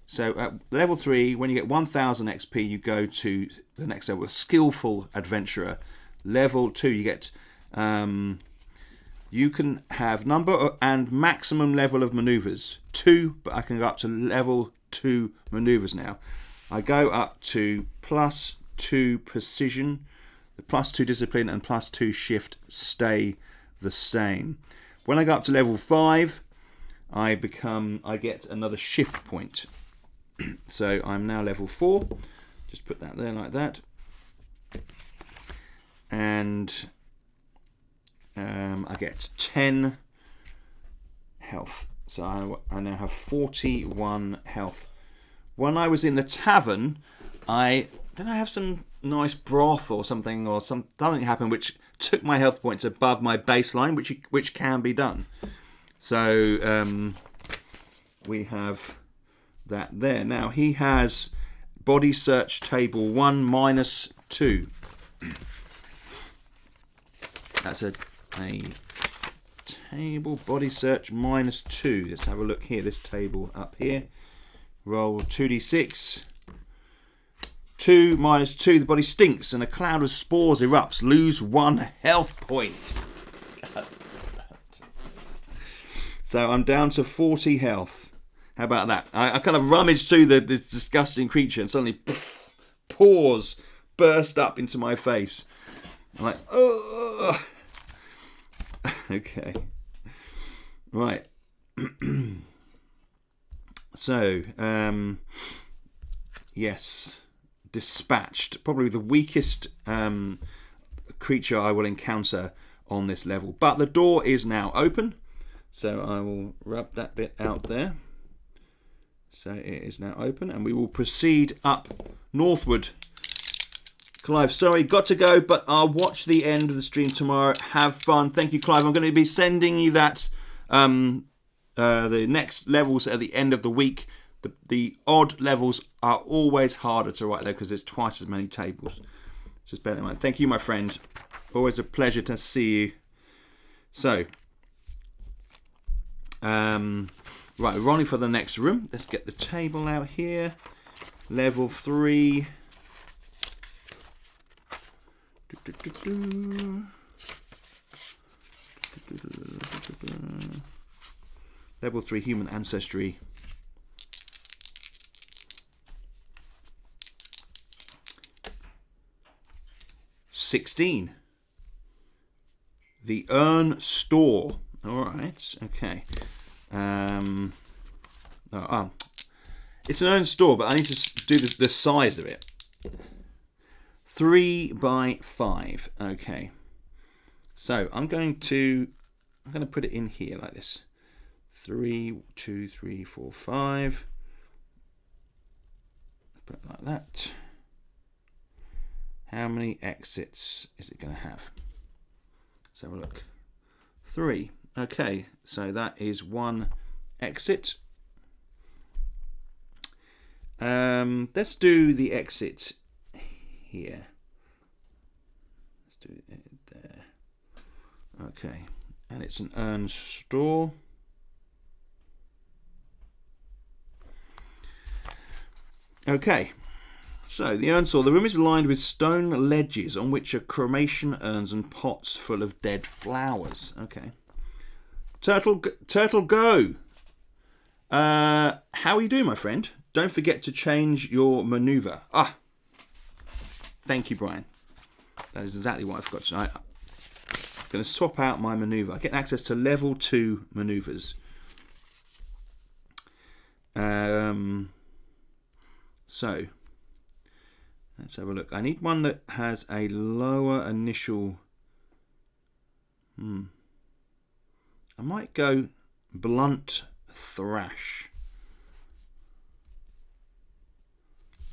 So at level 3, when you get 1000 XP, you go to the next level, Skillful Adventurer. Level 2, you get... you can have number and maximum level of maneuvers. 2, but I can go up to level 2 maneuvers now. I go up to +2 precision, the +2 discipline, and +2 shift stay the same. When I go up to level 5, I get another shift point. So I'm now level 4. Just put that there like that. And I get 10 health. So I now have 41 health. When I was in the tavern, I have some nice broth or something happened which took my health points above my baseline, which can be done. So we have that there. Now he has body search table 1 -2. That's a table body search -2. Let's have a look here. This table up here. Roll 2d6. 2 -2. The body stinks and a cloud of spores erupts. Lose 1 health point. So I'm down to 40 health. How about that? I kind of rummaged through this disgusting creature and suddenly pores burst up into my face. I'm like, oh. Okay. Right. So, yes, dispatched. Probably the weakest creature I will encounter on this level. But the door is now open. So I will rub that bit out there. So it is now open. And we will proceed up northward. Clive, sorry, got to go, but I'll watch the end of the stream tomorrow. Have fun. Thank you, Clive. I'm going to be sending you that, the next levels at the end of the week. The odd levels are always harder to write there because there's twice as many tables. Just bear that in mind. Thank you, my friend. Always a pleasure to see you. So, right, we're running for the next room. Let's get the table out here. Level 3. Level 3 human ancestry. $16. The urn store. All right. Okay. It's an urn store, but I need to do the size of it. 3 by 5. Okay. So I'm going to put it in here like this. 3, 2, 3, 4, 5. Put it like that. How many exits is it going to have? Let's have a look. 3. Okay, so that is 1 exit. Let's do the exit here. Let's do it there. Okay, and it's an urn store. Okay. So, the urn store. The room is lined with stone ledges on which are cremation urns and pots full of dead flowers. Okay. Turtle go! How are you doing, my friend? Don't forget to change your maneuver. Thank you, Brian. That is exactly what I forgot to know. I'm going to swap out my maneuver. I get access to level 2 maneuvers. So... let's have a look. I need one that has a lower initial... I might go blunt thrash.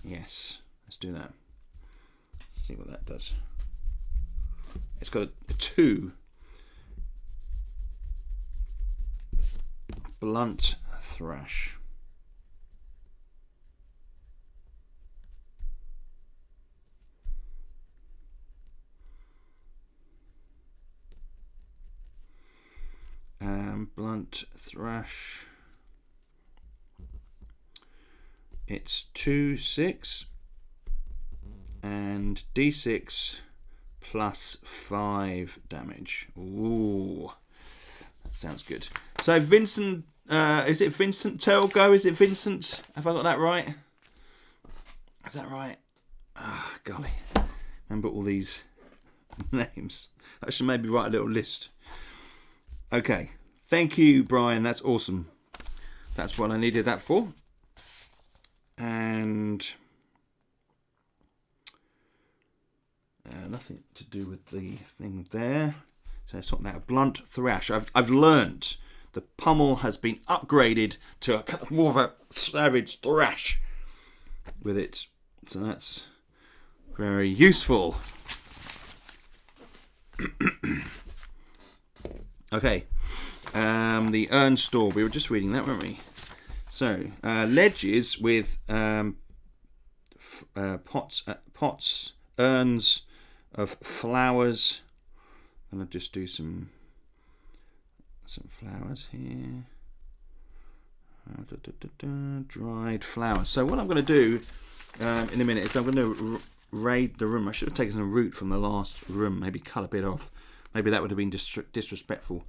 Yes, let's do that. Let's see what that does. It's got a 2. Blunt thrash. Blunt thrash. It's 2, 6 and D6 plus 5 damage. Ooh, that sounds good. So Vincent, is it Vincent Telgo? Is it Vincent? Have I got that right? Is that right? Golly, remember all these names. I should maybe write a little list. Okay, thank you, Brian. That's awesome. That's what I needed that for. And nothing to do with the thing there. So it's not that blunt thrash. I've learned the pommel has been upgraded to a kind of more of a savage thrash with it. So that's very useful. Okay, the urn store. We were just reading that, weren't we? So ledges with pots, urns of flowers. I'm gonna just do some flowers here. Dried flowers. So what I'm going to do in a minute is I'm going to raid the room. I should have taken some root from the last room. Maybe cut a bit off. Maybe that would have been disrespectful.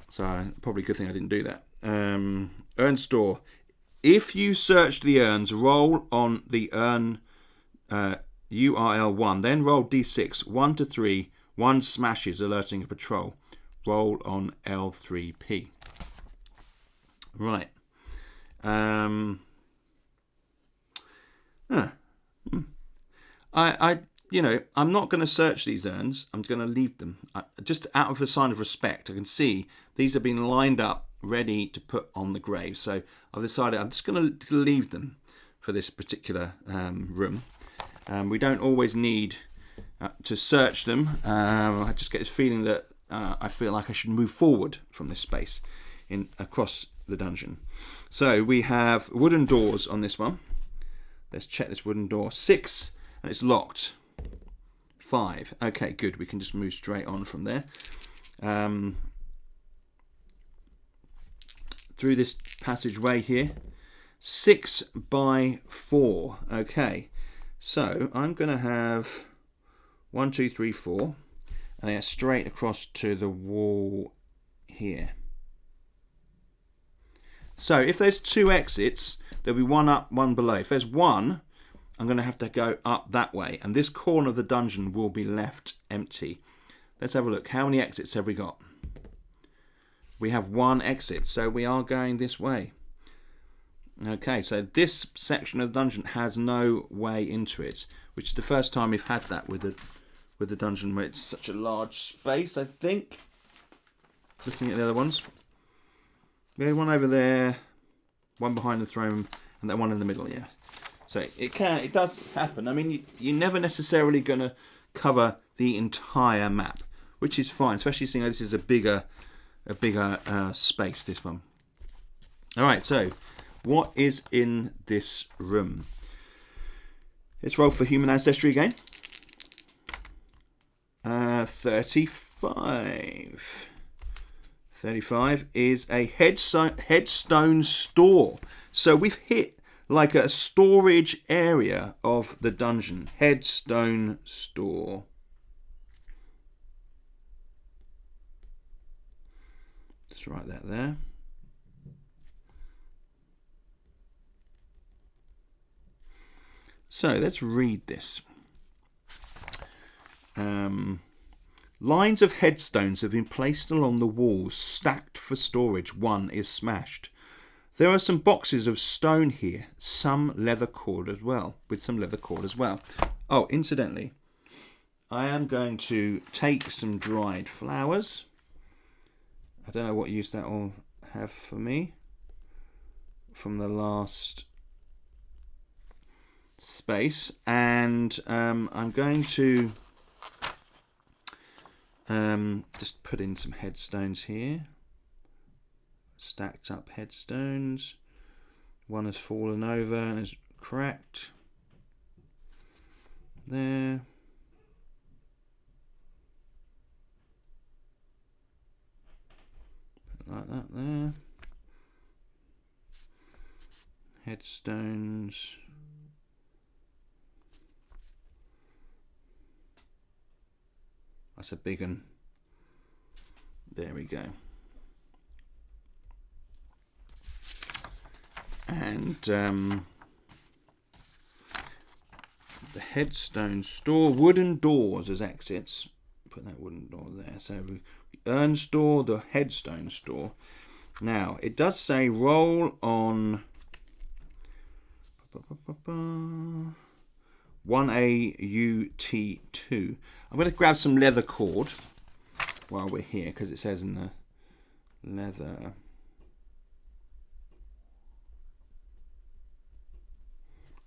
So probably a good thing I didn't do that. Urn store. If you search the urns, roll on the urn URL 1. Then roll D6. 1 to 3. 1 smashes, alerting a patrol. Roll on L3P. Right. I'm not going to search these urns. I'm going to leave them. Just out of a sign of respect, I can see these have been lined up, ready to put on the grave. So I've decided I'm just going to leave them for this particular room. We don't always need to search them. I just get this feeling that I feel like I should move forward from this space across the dungeon. So we have wooden doors on this one. Let's check this wooden door. 6, and it's locked. 5. Okay, good. We can just move straight on from there. Through this passageway here. 6 by 4. Okay. So I'm going to have 1, 2, 3, 4. And then straight across to the wall here. So if there's 2 exits, there'll be 1 up, 1 below. If there's 1, I'm going to have to go up that way. And this corner of the dungeon will be left empty. Let's have a look. How many exits have we got? We have 1 exit, so we are going this way. Okay, so this section of the dungeon has no way into it, which is the first time we've had that with the dungeon where it's such a large space, I think. Looking at the other ones. There's 1 over there, 1 behind the throne, and then 1 in the middle, yeah. So it does happen. I mean, you're never necessarily going to cover the entire map, which is fine, especially seeing this is a bigger space, this one. All right, so what is in this room? Let's roll for human ancestry again. 35. 35 is a headstone store. So we've hit like a storage area of the dungeon. Headstone store. Let's write that there. So let's read this. Lines of headstones have been placed along the walls, stacked for storage. 1 is smashed. There are some boxes of stone here, some leather cord as well, Oh, incidentally, I am going to take some dried flowers. I don't know what use that will have for me from the last space, and I'm going to just put in some headstones here. Stacked up headstones. 1 has fallen over and is cracked. There. Put like that there. Headstones. That's a big one. There we go. And the headstone store, wooden doors as exits. Put that wooden door there. So urn store, the headstone store. Now it does say roll on 1AUT2. I'm going to grab some leather cord while we're here, because it says in the leather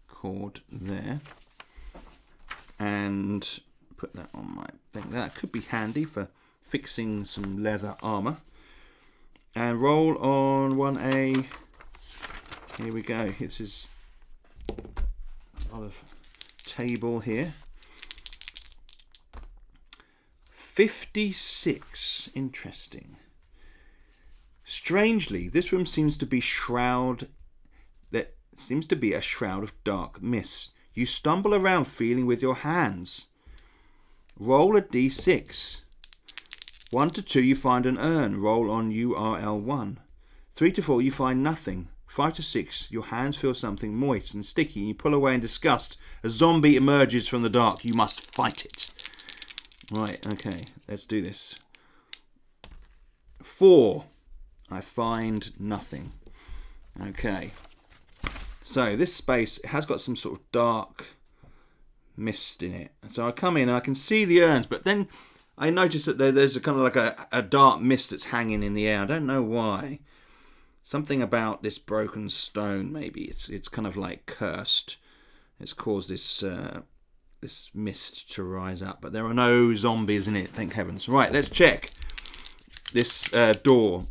cord there, and put that on my thing. That could be handy for fixing some leather armor. And roll on 1A. Here we go. This is a lot of table here. 56. Interesting. Strangely, this room seems to be a shroud of dark mist. You stumble around feeling with your hands. Roll a d6. 1 to 2 you find an urn. Roll on URL 1. 3 to 4 you find nothing. 5 to 6, your hands feel something moist and sticky. You pull away in disgust. A zombie emerges from the dark. You must fight it. Right, okay, let's do this. 4, I find nothing. Okay, so this space has got some sort of dark mist in it. So I come in and I can see the urns, but then I notice that there's a kind of like a dark mist that's hanging in the air. I don't know why. Something about this broken stone, maybe. It's kind of like cursed. It's caused this this mist to rise up. But there are no zombies in it, thank heavens. Right, let's check this door.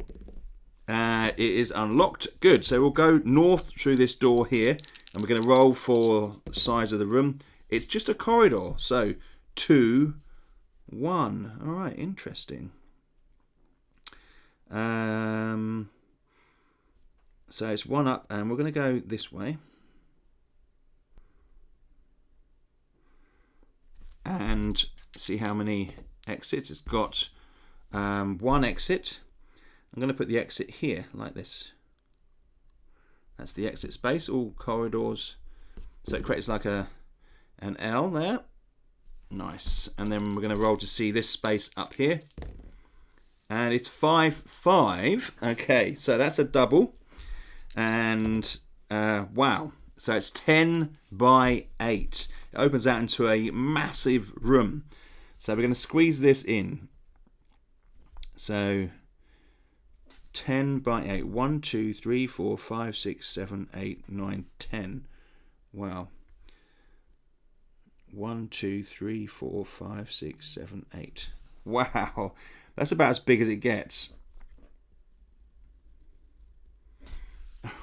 It is unlocked. Good. So we'll go north through this door here. And we're going to roll for the size of the room. It's just a corridor. So 2, 1. All right, interesting. So it's 1 up, and we're going to go this way. And see how many exits. It's got 1 exit. I'm going to put the exit here, like this. That's the exit space, all corridors. So it creates like an L there. Nice. And then we're going to roll to see this space up here. And it's 5, 5. Okay, so that's a double. And wow, so it's 10 by 8. It opens out into a massive room. So we're going to squeeze this in. So 10 by 8. 1, 2, 3, 4, 5, 6, 7, 8, 9, 10. Wow. 1, 2, 3, 4, 5, 6, 7, 8. Wow, that's about as big as it gets.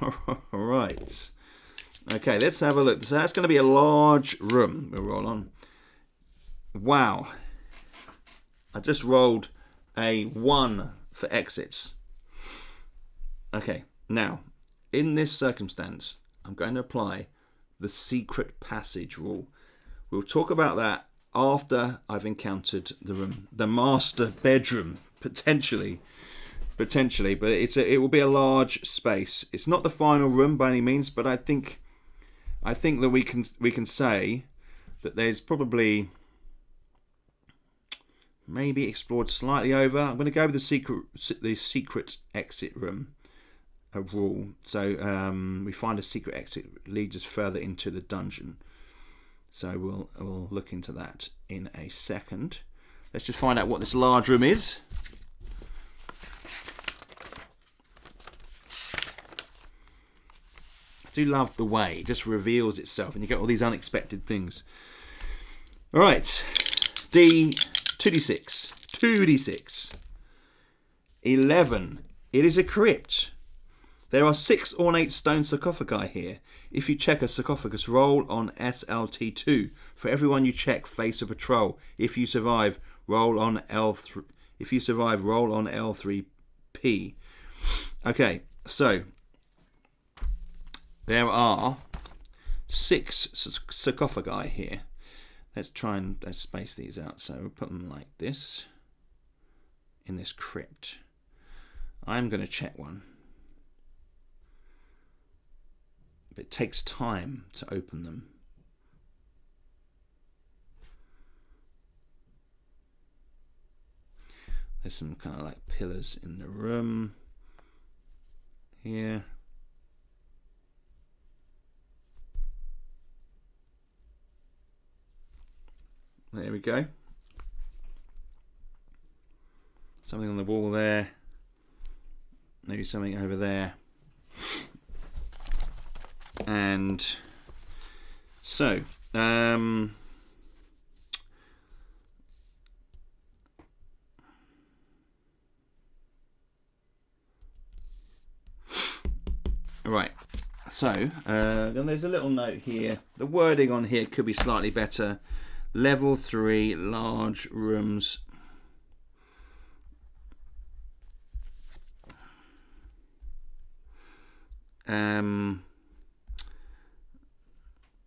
All right. Okay, let's have a look. So that's going to be a large room. We'll roll on. Wow. I just rolled a 1 for exits. Okay, now, in this circumstance, I'm going to apply the secret passage rule. We'll talk about that after I've encountered the room. The master bedroom, potentially, but it will be a large space. It's not the final room by any means, but I think that we can say that there's probably maybe explored slightly over. I'm going to go with the secret exit room rule. So we find a secret exit leads us further into the dungeon. So we'll look into that in a second. Let's just find out what this large room is. I do love the way it just reveals itself and you get all these unexpected things. All right, 2d6, 11. It is a crypt. There are 6 ornate stone sarcophagi here. If you check a sarcophagus, roll on SLT2. For everyone you check, face a patrol. If you survive, roll on L3. If you survive, roll on L3P. Okay, so there are 6 sarcophagi here. Let's try and space these out. So we'll put them like this in this crypt. I'm going to check one. But it takes time to open them. There's some kind of like pillars in the room here. There we go. Something on the wall there. Maybe something over there. And so, right. So, there's a little note here. The wording on here could be slightly better. Level 3, large rooms.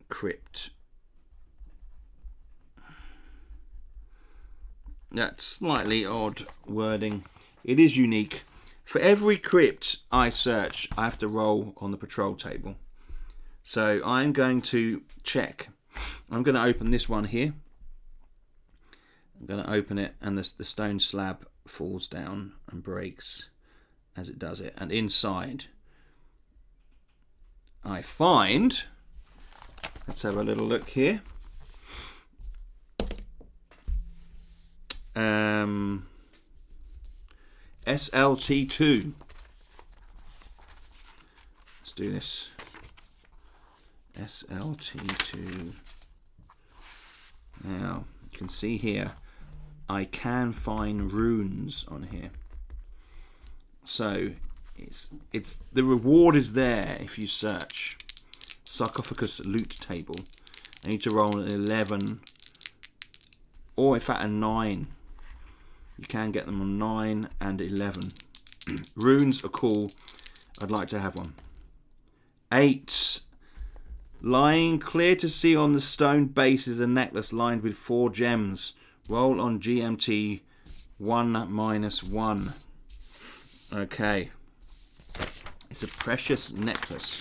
Crypt. That's slightly odd wording. It is unique. For every crypt I search, I have to roll on the patrol table. So I'm going to check. I'm going to open this one here. I'm going to open it, and the stone slab falls down and breaks as it does it. And inside, I find, let's have a little look here. SLT2. Let's do this. SLT2. Now, you can see here, I can find runes on here. So, it's the reward is there if you search. Sarcophagus loot table. I need to roll an 11, or in fact a 9. You can get them on 9 and 11. Runes are cool. I'd like to have one. 8. Lying clear to see on the stone base is a necklace lined with 4 gems. Roll on GMT 1-1. Okay. It's a precious necklace.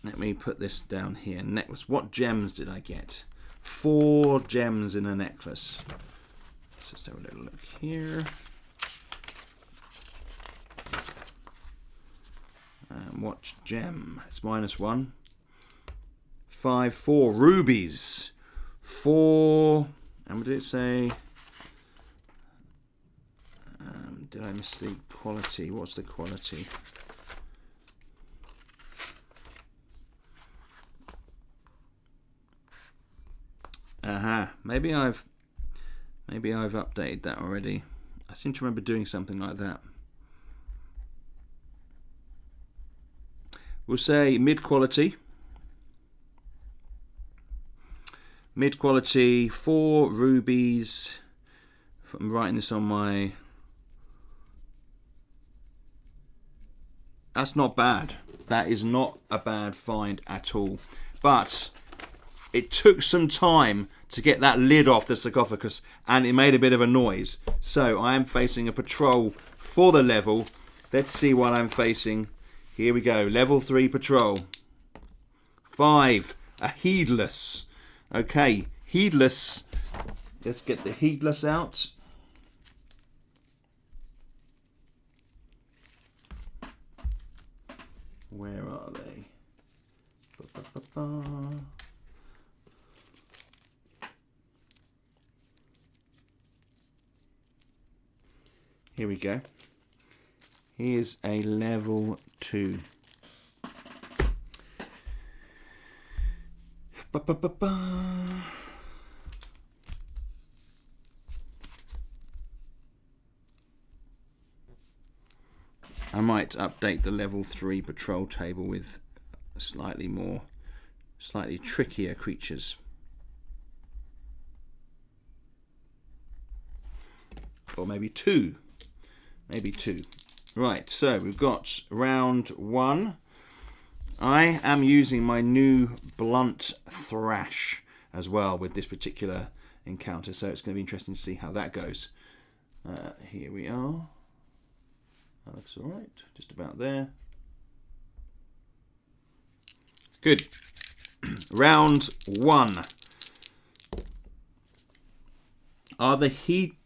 Let me put this down here. Necklace. What gems did I get? 4 gems in a necklace. Let's just have a little look here. What gem? It's -1. 5, 4 rubies. 4. And what did it say? Did I miss the quality? What's the quality? Maybe I've updated that already. I seem to remember doing something like that. We'll say mid quality. Mid quality, 4 rubies. I'm writing this on my. That's not bad. That is not a bad find at all. But it took some time to get that lid off the sarcophagus, and it made a bit of a noise. So I am facing a patrol for the level. Let's see what I'm facing. Here we go. Level 3 patrol. 5. A heedless. Okay. Heedless. Let's get the heedless out. Where are they? Here we go. Here's a level 2. I might update the level 3 patrol table with slightly trickier creatures. Or maybe 2. Maybe 2. Right, so we've got round 1. I am using my new blunt thrash as well with this particular encounter, so it's going to be interesting to see how that goes. Here we are. That looks alright, just about there. Good. Round 1. Are the heedless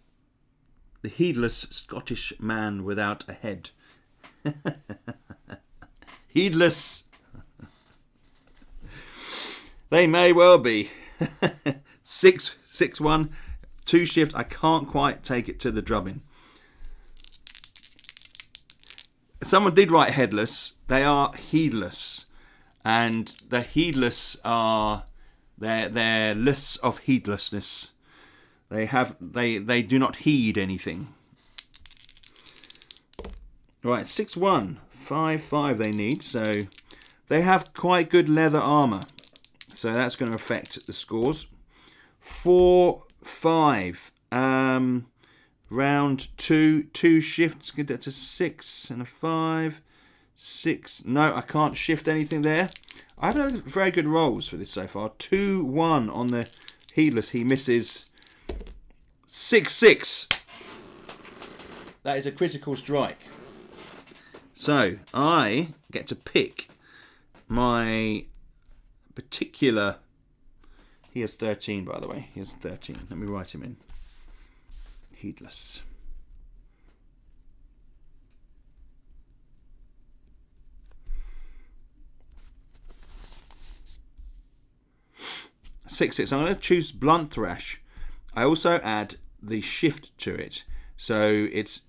Scottish man without a head? Heedless. They may well be. 6-1, 2 shift. I can't quite take it to the drubbing. Someone did write headless. They are heedless, and the heedless are they're lists of heedlessness. They do not heed anything. Right, 6-1, 5-5 they need, so they have quite good leather armor. So that's going to affect the scores. 4-5. Round 2 shifts get that to 6 and a 5. 6. No, I can't shift anything there. I haven't had very good rolls for this so far. 2-1 on the heedless. He misses. 6-6. That is a critical strike. So I get to pick my particular. He has 13, by the way. He has 13. Let me write him in. Heedless. Six. I'm going to choose Blunt Thrash. I also add the shift to it. So it's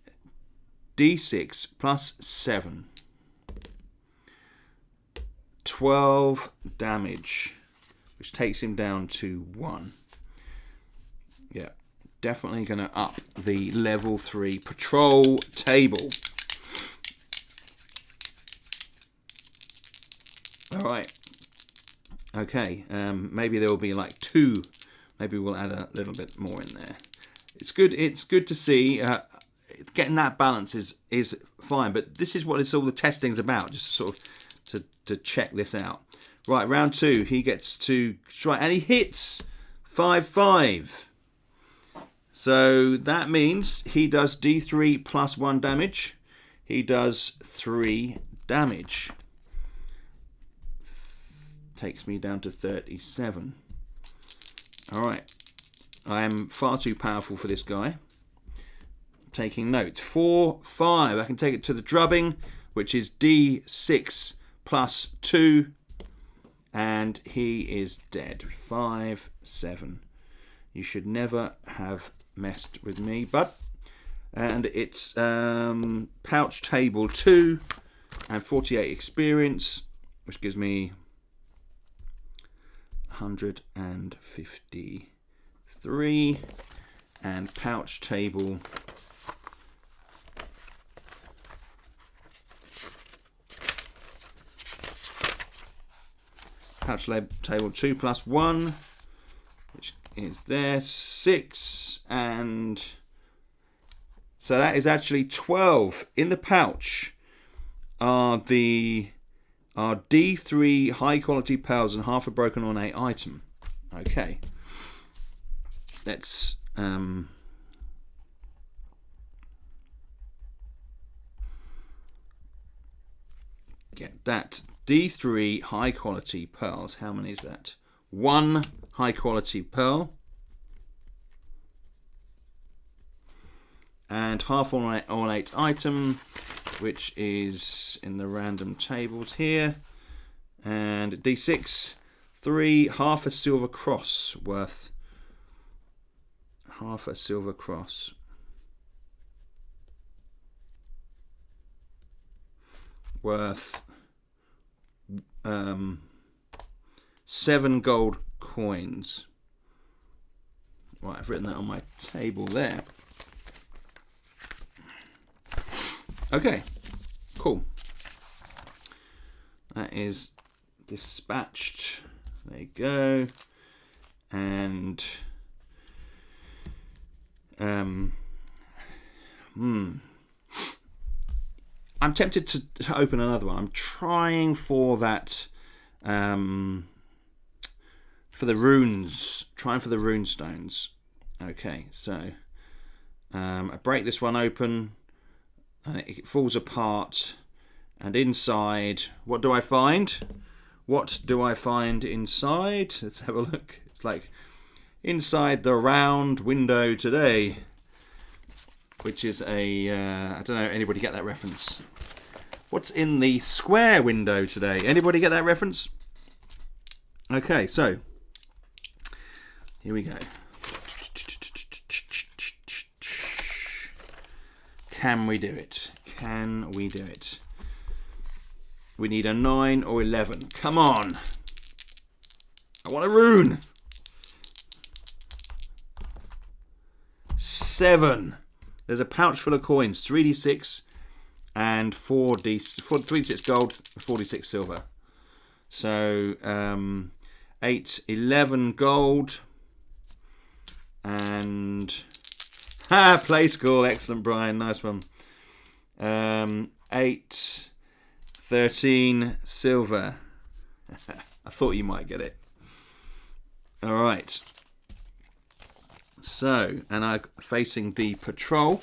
D6 plus 7. 12 damage, which takes him down to 1. Yeah, definitely going to up the level 3 patrol table. All right. Okay, maybe there will be like 2. Maybe we'll add a little bit more in there. It's good. It's good to see. Getting that balance is fine, but this is what all the testing's about. Just sort of to check this out. Right, round 2. He gets to strike, and he hits 5/5. So that means he does D3 plus 1 damage. He does 3 damage. Takes me down to 37. Alright. I am far too powerful for this guy. Taking note. 4, 5. I can take it to the drubbing, which is D6 plus 2. And he is dead. 5, 7. You should never have messed with me. And it's pouch table 2 and 48 experience, which gives me 153, and pouch table table 2 plus 1, which is there, 6, and so that is actually 12. In the pouch are D3 high quality pearls and half a broken ornate item. Okay. Let's get that. D3 high quality pearls. How many is that? 1 high quality pearl. And half ornate item, which is in the random tables here. And D6, 3, half a silver cross, worth half a silver cross. Worth 7 gold coins. Right, I've written that on my table there. Okay, cool. That is dispatched. There you go. And I'm tempted to open another one. I'm trying for that for the runes. Trying for the rune stones. Okay, so I break this one open and it falls apart, and inside, what do I find? What do I find inside? Let's have a look. It's like inside the round window today, which is a I don't know, anybody get that reference? What's in the square window today? Anybody get that reference? Okay, so here we go. Can we do it? Can we do it? We need a 9 or 11. Come on. I want a rune. 7. There's a pouch full of coins. 3d6 and 3d6 gold, 46 silver. So 8, 11 gold. And play school. Excellent, Brian. Nice one. 8, 13 silver. I thought you might get it. All right. So, and I'm facing the patrol.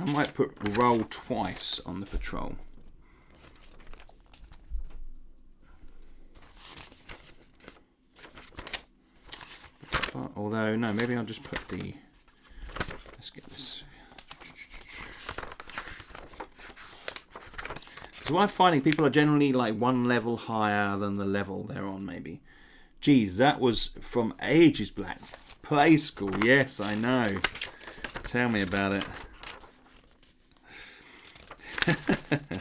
I might put roll twice on the patrol. Although, no, maybe I'll just put the... Let's get this... So what I'm finding, people are generally like one level higher than the level they're on, maybe. Geez, that was from ages back. Play school, yes, I know. Tell me about it.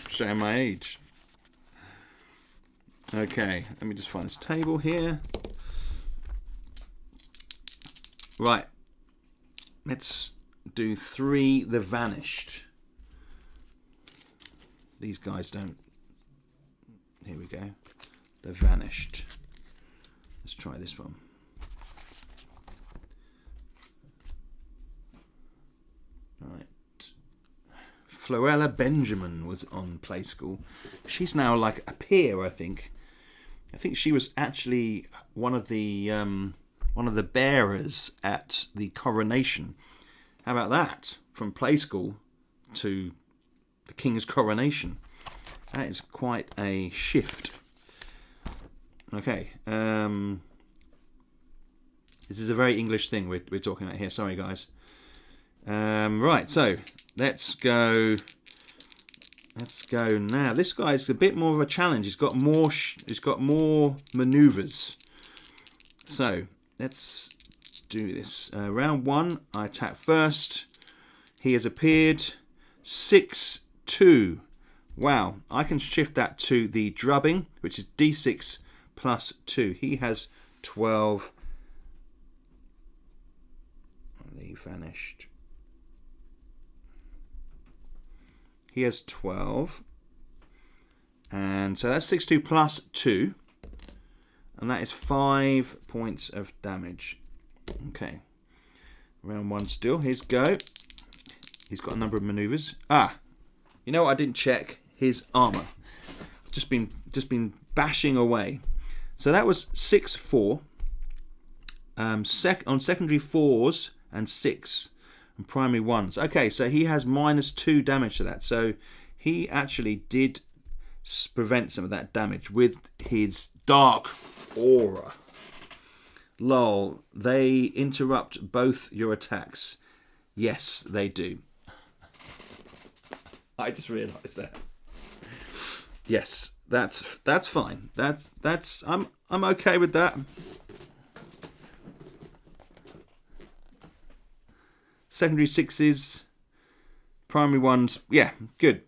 Showing my age. Okay, let me just find this table here. Right, let's do 3 the Vanished. These guys don't... Here we go. The Vanished. Let's try this one. Right. Floella Benjamin was on Play School. She's now like a peer, I think. I think she was actually one of the bearers at the coronation. How about that? From Play School to the King's coronation. That is quite a shift. Okay. This is a very English thing we're talking about here. Sorry, guys. Right, so let's go. Let's go now. This guy's a bit more of a challenge. He's got more maneuvers. So let's do this. Round 1, I attack first. He has appeared. 6-2. Wow, I can shift that to the drubbing, which is D6 plus 2. He has 12. He vanished. He has 12. And so that's 6-2 plus 2. And that is 5 points of damage. Okay. Round 1 still. Here's go. He's got a number of maneuvers. You know what I didn't check? His armor. Just been bashing away. So that was 6-4. On secondary 4s and 6 and primary 1s. Okay, so he has -2 damage to that. So he actually did prevent some of that damage with his dark aura. Lol, they interrupt both your attacks. Yes, they do. I just realised that. Yes, that's fine. That's I'm okay with that. Secondary 6s, primary 1s, yeah, good.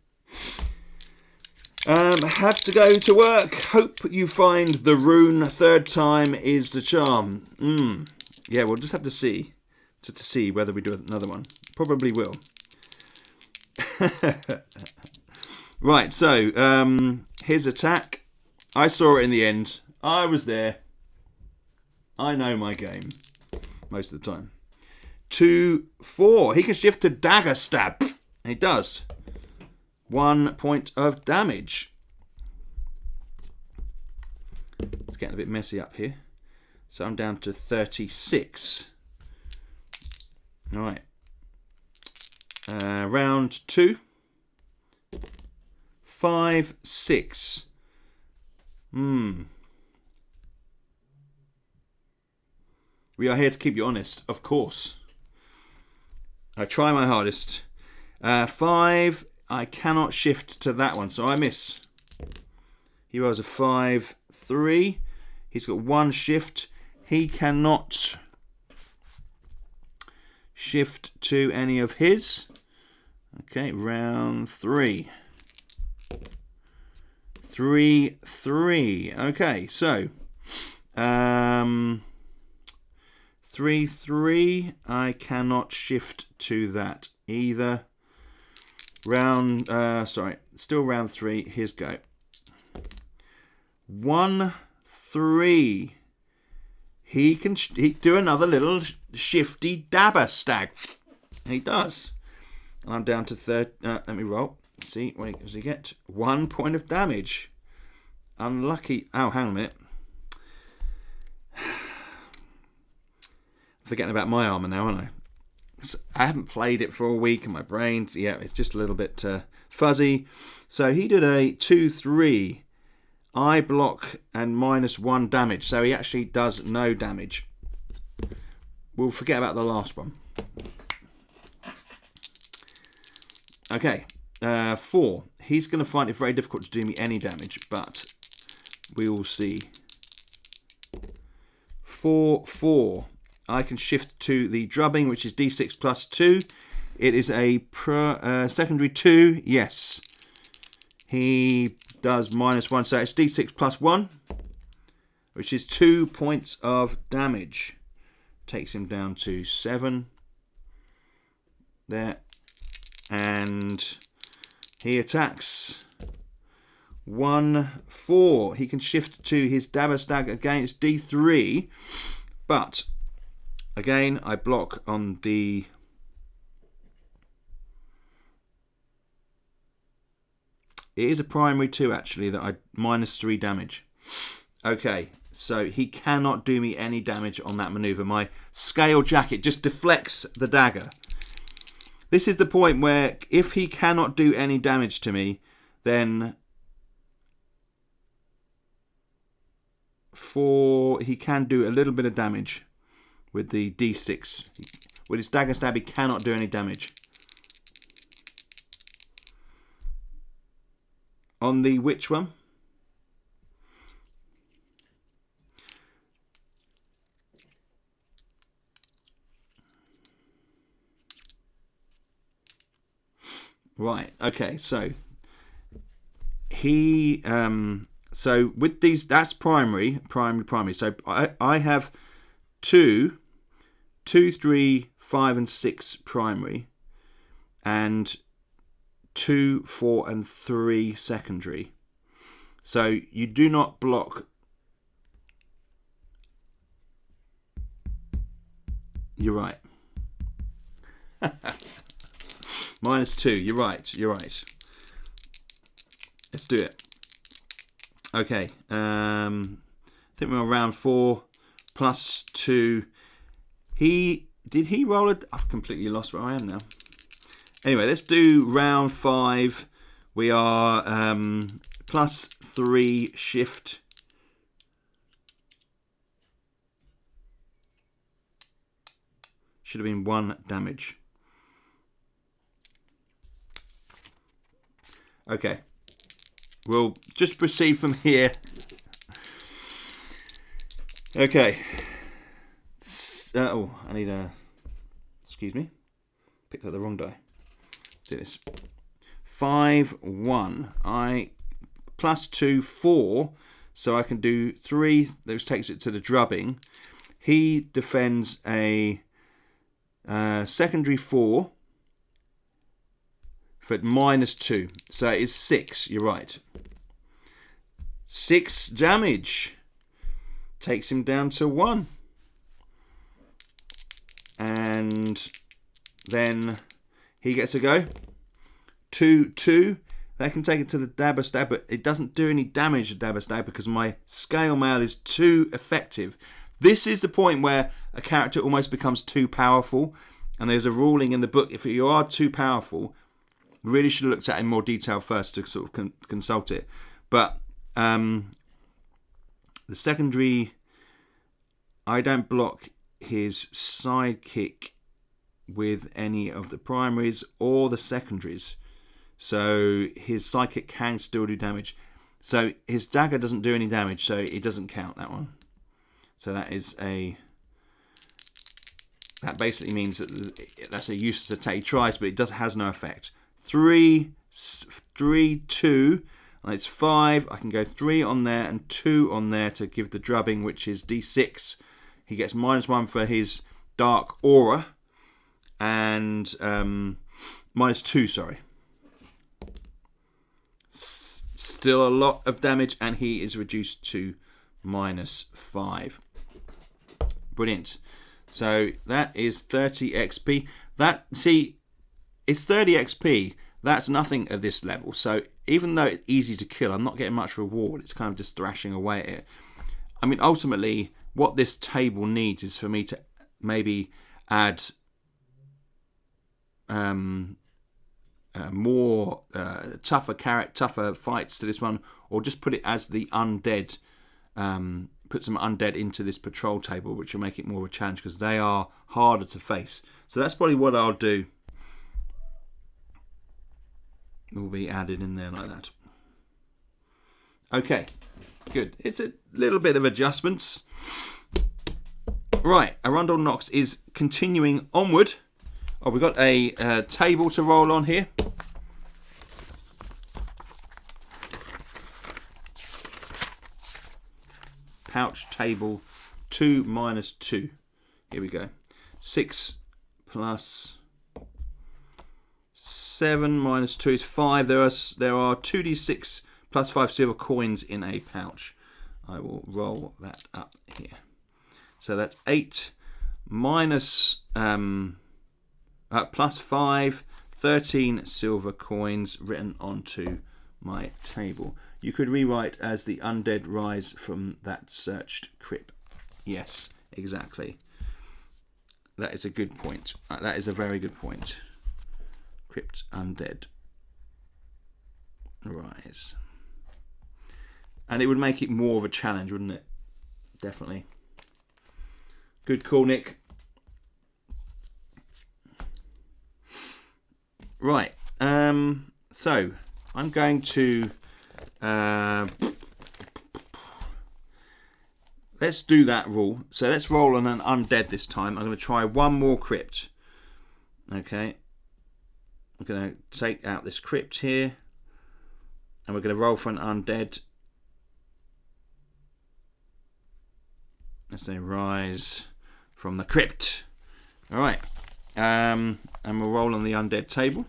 Have to go to work. Hope you find the rune. 3rd time is the charm. Yeah, we'll just have to see. Just to see whether we do another one. Probably will. Right, so his attack. I saw it in the end. I was there. I know my game. Most of the time. 2-4. He can shift to dagger stab. He does. 1 point of damage. It's getting a bit messy up here. So I'm down to 36. All right. Round 2. 5-6. We are here to keep you honest, of course. I try my hardest. 5. I cannot shift to that one, so I miss. He was a 5-3. He's got 1 shift. He cannot shift to any of his. Okay, round 3. 3-3. Okay, so 3-3. I cannot shift to that either. Still round 3. Here's go. 1-3. He can do another little shifty dabber stag. He does. I'm down to 3rd. Let me roll. See, what does he get? 1 point of damage. Unlucky. Oh, hang on a minute. Forgetting about my armor now, aren't I? I haven't played it for a week, and my brain's it's just a little bit fuzzy. So he did a 2/3 eye block and -1 damage. So he actually does no damage. We'll forget about the last one. Okay, 4. He's going to find it very difficult to do me any damage, but we will see. 4/4. I can shift to the drubbing, which is D6 plus 2. It is a secondary 2. Yes. He does -1, so it's D6 plus 1, which is 2 points of damage. Takes him down to 7. There. And he attacks. 1/4. He can shift to his Dabber Stag against D3, but again, I block on the... It is a primary 2, actually, that I -3 damage. Okay, so he cannot do me any damage on that maneuver. My scale jacket just deflects the dagger. This is the point where if he cannot do any damage to me, then he can do a little bit of damage with the D6. With his dagger stab, he cannot do any damage. On the which one? Right, okay, so he so with these, that's primary. So I have 2, 3, 5 and 6 primary, and 2, 4 and 3 secondary. So you do not block. You're right. -2. You're right. Let's do it. Okay. I think we're on round 4 plus 2. Did he roll a... I've completely lost where I am now. Anyway, let's do round 5. We are +3 shift. Should have been 1 damage. Okay. We'll just proceed from here. Okay. Oh, I need a... Excuse me. Picked up the wrong die. Let's do this. 5, 1. I +2, 4. So I can do 3. That takes it to the drubbing. He defends a secondary 4 for -2. So it is 6. You're right. 6 damage. Takes him down to 1. And then he gets a go. 2, 2. That can take it to the Dabber Stab, but it doesn't do any damage to Dabber Stab because my Scale Mail is too effective. This is the point where a character almost becomes too powerful. And there's a ruling in the book, if you are too powerful, really should have looked at it in more detail first to sort of consult it. But the secondary, I don't block his sidekick with any of the primaries or the secondaries. So his sidekick can still do damage. So his dagger doesn't do any damage, so it doesn't count, that one. So that is a... That basically means that that's a useless attack. He tries, but it has no effect. 3, 2, and it's 5. I can go 3 on there and 2 on there to give the drubbing, which is D6. He gets -1 for his Dark Aura, and -2, sorry. Still a lot of damage, and he is reduced to -5. Brilliant. So that is 30 XP. It's 30 XP. That's nothing at this level. So even though it's easy to kill, I'm not getting much reward. It's kind of just thrashing away at it. I mean, ultimately, what this table needs is for me to maybe add more tougher fights to this one, or just put it as the undead. Put some undead into this patrol table, which will make it more of a challenge because they are harder to face. So that's probably what I'll do. Will be added in there like that. Okay, good. It's a little bit of adjustments. Right, Arundal Knox is continuing onward. Oh, we've got a table to roll on here. Pouch table 2 minus 2. Here we go. 6 plus 7 minus 2 is 5. There are 2d6 plus 5 silver coins in a pouch. I will roll that up here. So that's 8 minus plus 5, 13 silver coins written onto my table. You could rewrite as the undead rise from that searched crypt. Yes, exactly. That is a good point. That is a very good point. Crypt undead rise. And it would make it more of a challenge, wouldn't it? Definitely. Good call, Nick. Right. So I'm going to let's do that rule. So let's roll on an undead this time. I'm going to try one more crypt. Okay. I'm going to take out this crypt here, and we're going to roll for an undead. Let's say rise from the crypt. All right. And we'll roll on the undead table.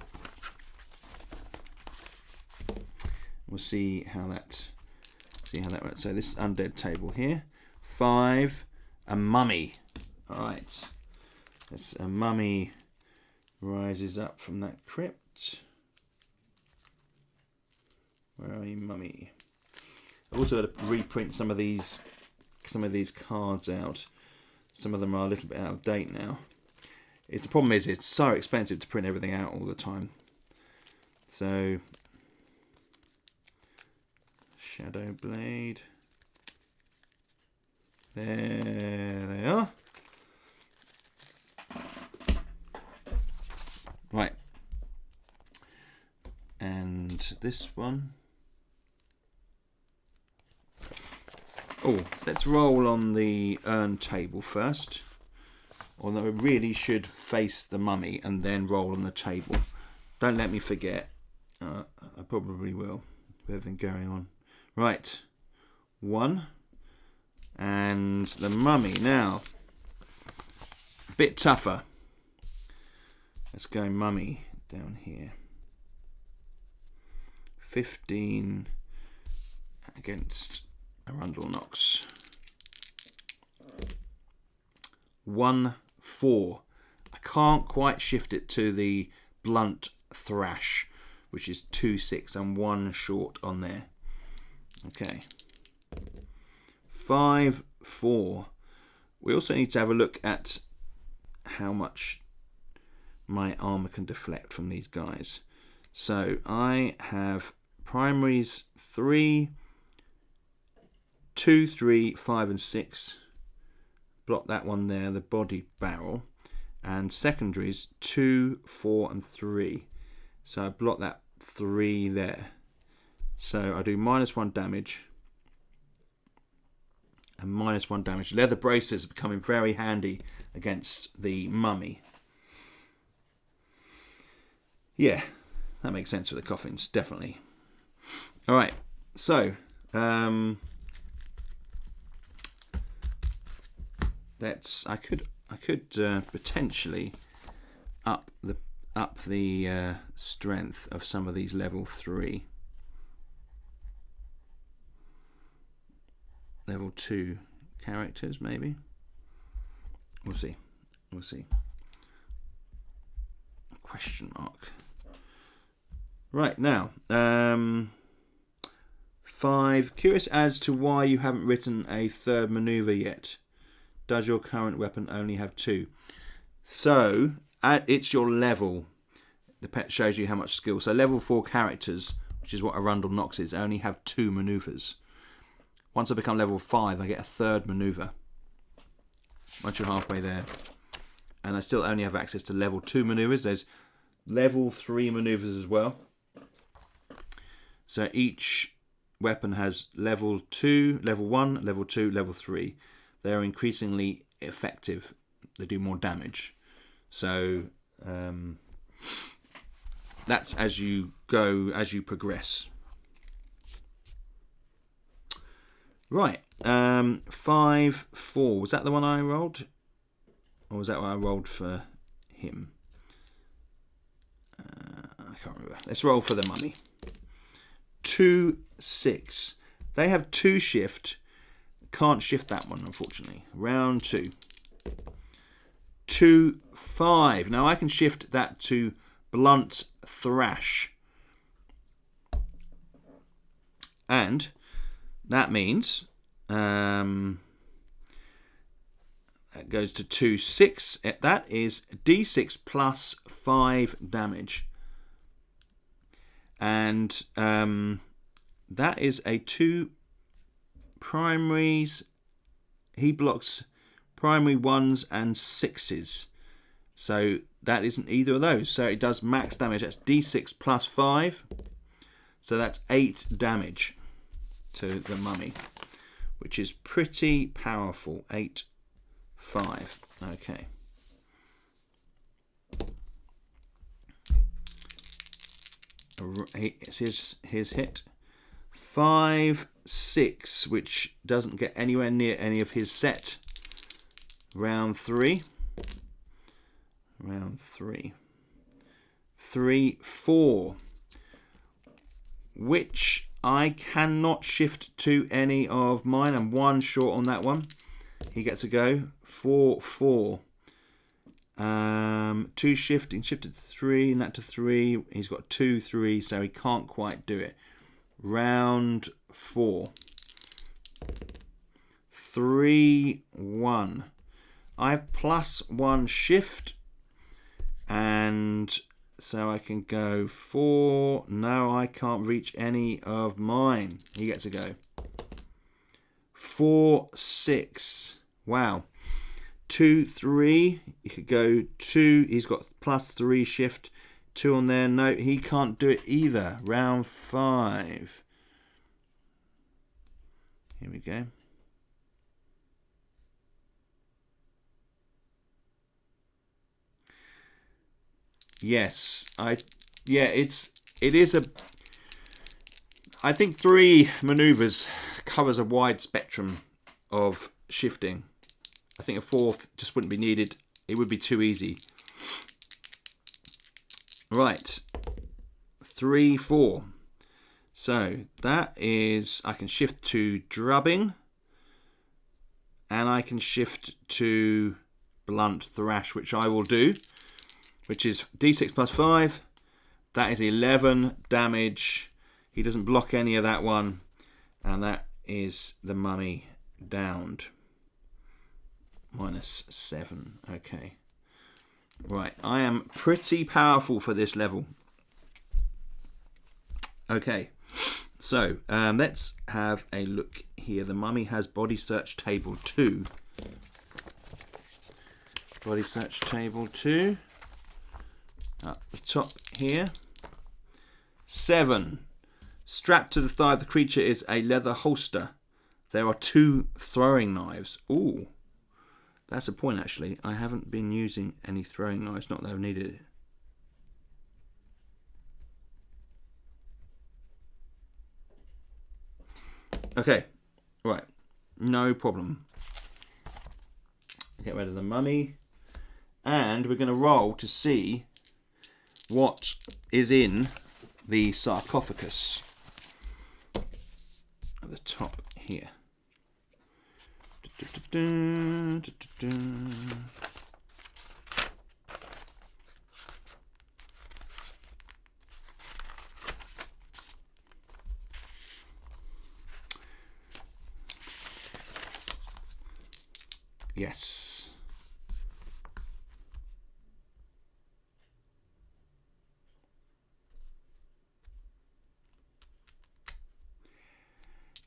We'll see how that works. So this undead table here, 5, a mummy. All right, that's a mummy rises up from that crypt. Where are you, mummy? I've also got to reprint some of these cards out. Some of them are a little bit out of date now. The problem is it's so expensive to print everything out all the time. So Shadow Blade. There they are. Right. And this one. Oh, let's roll on the urn table first. Although it really should face the mummy and then roll on the table. Don't let me forget. I probably will with everything going on. Right. 1. And the mummy. Now, a bit tougher. Let's go mummy down here. 15 against Arundal Knox. 1, 4. I can't quite shift it to the blunt thrash, which is 2, 6. I'm 1 short on there. Okay. 5, 4. We also need to have a look at how much my armor can deflect from these guys. So I have primaries 3, 2, 3, 5 and 6. Block that one there, the body barrel. And secondaries 2, 4 and 3. So I block that 3 there. So I do -1 damage. And -1 damage. Leather braces are becoming very handy against the mummy. Yeah, that makes sense for the coffins, definitely. All right, so I could potentially up the strength of some of these level 3, level 2 characters, maybe. We'll see. Question mark. Right, now 5. Curious as to why you haven't written a third maneuver yet. Does your current weapon only have 2? So it's your level. the pet shows you how much skill. So level 4 characters, which is what Arundal Knox is, only have 2 manoeuvres. Once I become level 5, I get a 3rd manoeuvre. Once you're halfway there. And I still only have access to level 2 manoeuvres. There's level 3 manoeuvres as well. So each weapon has level 2, level 1, level 2, level 3. They're increasingly effective. They do more damage. So that's as you go, as you progress. Right. 5, 4. Was that the one I rolled? Or was that what I rolled for him? I can't remember. Let's roll for the mummy. 2, 6. They have 2 shift. Can't shift that one, unfortunately. Round 2. 2, 5. Now I can shift that to blunt thrash. And that means that goes to 2, 6. That is D6 plus 5 damage. And that is a 2 primaries. He blocks primary 1s and 6s. So that isn't either of those. So it does max damage. That's D6 plus 5. So that's 8 damage to the mummy, which is pretty powerful. 8, 5. Okay. It's his hit. 5, 6, which doesn't get anywhere near any of his set. Round 3. Round 3. 3, 4. Which I cannot shift to any of mine. I'm 1 short on that one. He gets a go. 4, 4. 2 shifting. Shifted 3 and that to 3. He's got 2, 3, so he can't quite do it. Round 4. 3, 1. I have plus 1 shift. And so I can go 4. No, I can't reach any of mine. He gets a go. 4, 6. Wow. 2, 3. You could go 2. He's got plus 3 shift. 2 on there. No, he can't do it either. Round 5. Here we go. Yes, it is a. I think 3 maneuvers covers a wide spectrum of shifting. I think a 4th just wouldn't be needed. It would be too easy. Right, 3, 4. So that is, I can shift to drubbing, and I can shift to blunt thrash, which I will do. Which is D6 plus 5. That is 11 damage. He doesn't block any of that one. And that is the mummy downed. Minus 7. Okay. Right. I am pretty powerful for this level. Okay. So, let's have a look here. The mummy has body search table 2. Body search table 2. Up the top here. 7. Strapped to the thigh of the creature is a leather holster. There are 2 throwing knives. Ooh, that's a point actually. I haven't been using any throwing knives, not that I've needed it. Okay, right, no problem. Get rid of the mummy. And we're going to roll to see what is in the sarcophagus at the top here. Yes.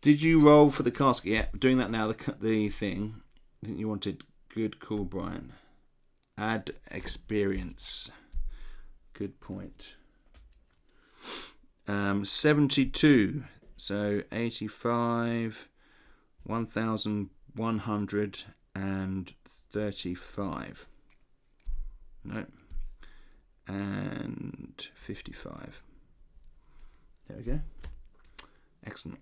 Did you roll for the casket? Yeah, doing that now. The thing. I think you wanted good, cool, Brian. Add experience. Good point. 72. So 85, 1,135. No. And 55. There we go. Excellent.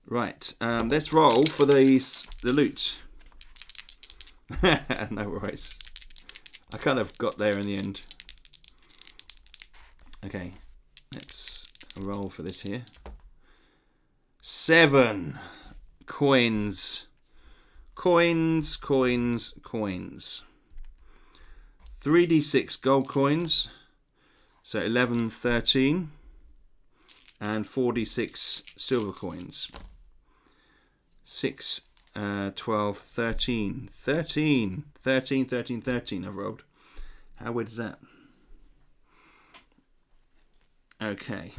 Right. Let's roll for the loot. No worries. I kind of got there in the end. Okay. Let's roll for this here. 7 coins. Coins. 3d6 gold coins. So 11, 13. And 4d6 silver coins. 6, 12, 13. 13 I've rolled. How weird is that? Okay.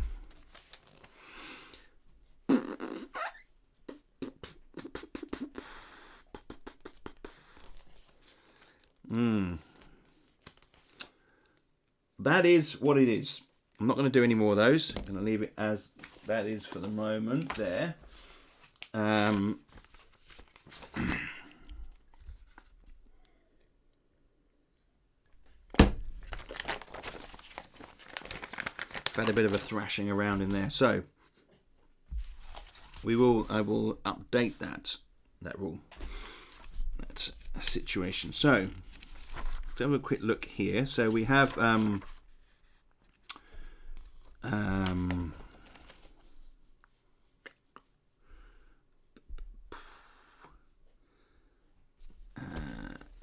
That is what it is. I'm not going to do any more of those. I'm going to leave it as that is for the moment there. I've had a bit of a thrashing around in there, so I will update that rule, that situation. So let's have a quick look here. So we have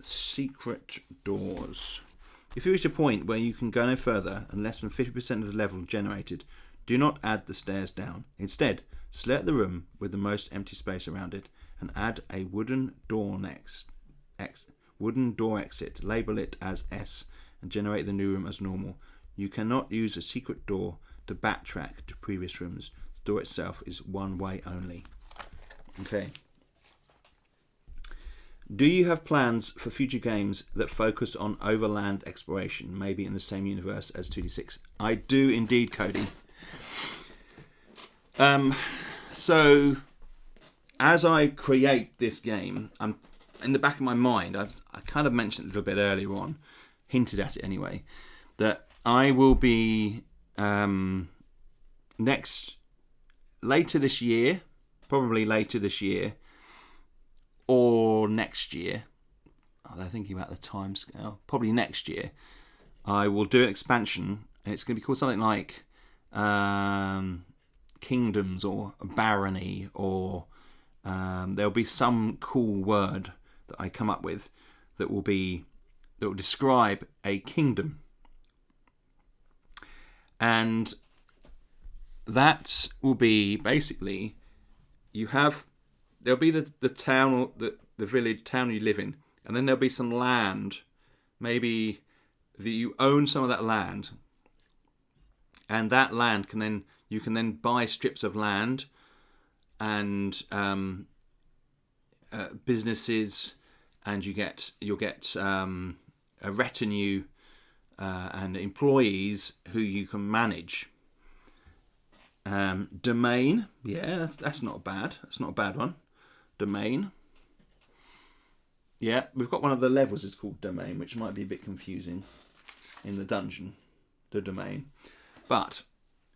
secret doors. If you reach a point where you can go no further and less than 50% of the level generated, do not add the stairs down. Instead, select the room with the most empty space around it and add a wooden door exit. Label it as S and generate the new room as normal. You cannot use a secret door to backtrack to previous rooms. The door itself is one way only. Okay. Do you have plans for future games that focus on overland exploration, maybe in the same universe as 2D6? I do indeed, Cody. So, as I create this game, I'm in the back of my mind, I kind of mentioned it a little bit earlier on, hinted at it anyway, that I will be later this year, or next year, they're thinking about the time scale, probably next year, I will do an expansion, and it's going to be called something like Kingdoms or Barony, or there'll be some cool word that I come up with that will describe a kingdom. And that will be basically, there'll be the town or the village town you live in, and then there'll be some land, maybe that you own some of that land, and that land you can then buy strips of land and businesses, and you'll get a retinue and employees who you can manage. Domain, yeah, that's not bad. That's not a bad one. Domain. Yeah, we've got one of the levels is called Domain, which might be a bit confusing in the dungeon, the domain. But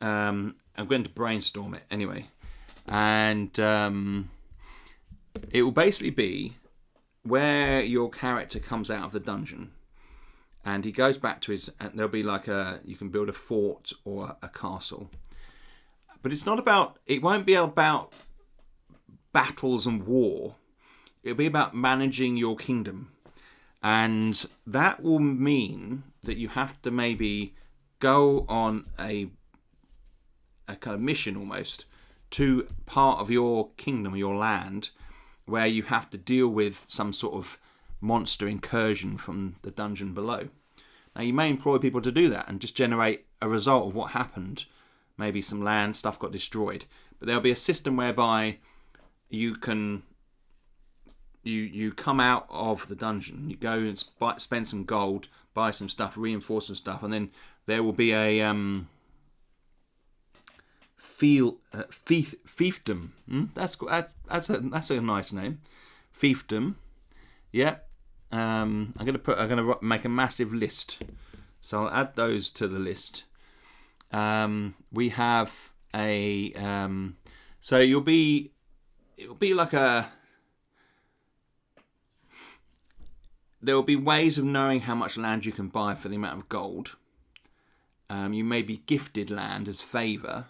I'm going to brainstorm it anyway. And it will basically be where your character comes out of the dungeon and he goes back to and there'll be you can build a fort or a castle. But it won't be about battles and war. It'll be about managing your kingdom. And that will mean that you have to maybe go on a kind of mission almost to part of your kingdom or your land where you have to deal with some sort of monster incursion from the dungeon below. Now, you may employ people to do that and just generate a result of what happened. Maybe some land, stuff got destroyed. but there'll be a system whereby you can you come out of the dungeon, you go and spend some gold, buy some stuff, reinforce some stuff, and then there will be a fiefdom. That's a nice name, fiefdom. Yeah. I'm gonna make a massive list, so I'll add those to the list. We have a so it'll be like there will be ways of knowing how much land you can buy for the amount of gold. You may be gifted land as favour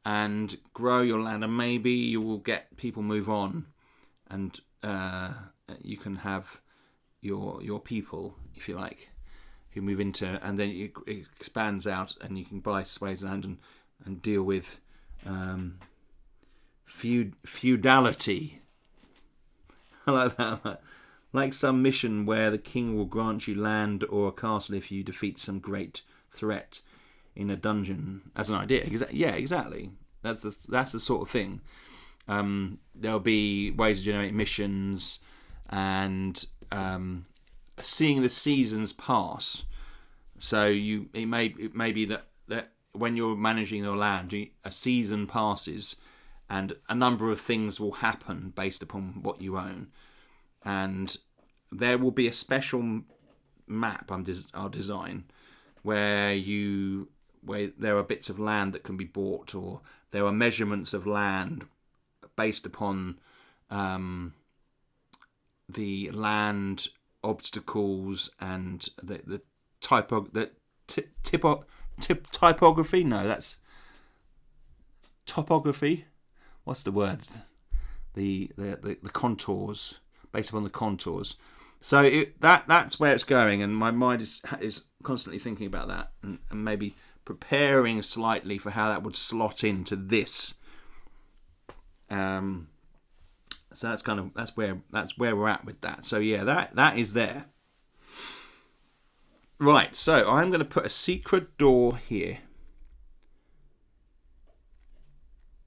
and grow your land, and maybe you will get people move on, and you can have your people, if you like, who move into, and then it expands out, and you can buy swathes of land and deal with feudality. I like that. Like some mission where the king will grant you land or a castle if you defeat some great threat in a dungeon. As an idea, yeah, exactly. That's the sort of thing. There'll be ways to generate missions and seeing the seasons pass. So it may be that when you're managing your land, a season passes, and a number of things will happen based upon what you own, and there will be a special map I'll design where there are bits of land that can be bought, or there are measurements of land based upon the land obstacles and the typography. No, that's topography. What's the word? The contours, based upon the contours. So that's where it's going, and my mind is constantly thinking about that, and maybe preparing slightly for how that would slot into this. So that's where we're at with that. So yeah, that is there. Right, so I'm going to put a secret door here,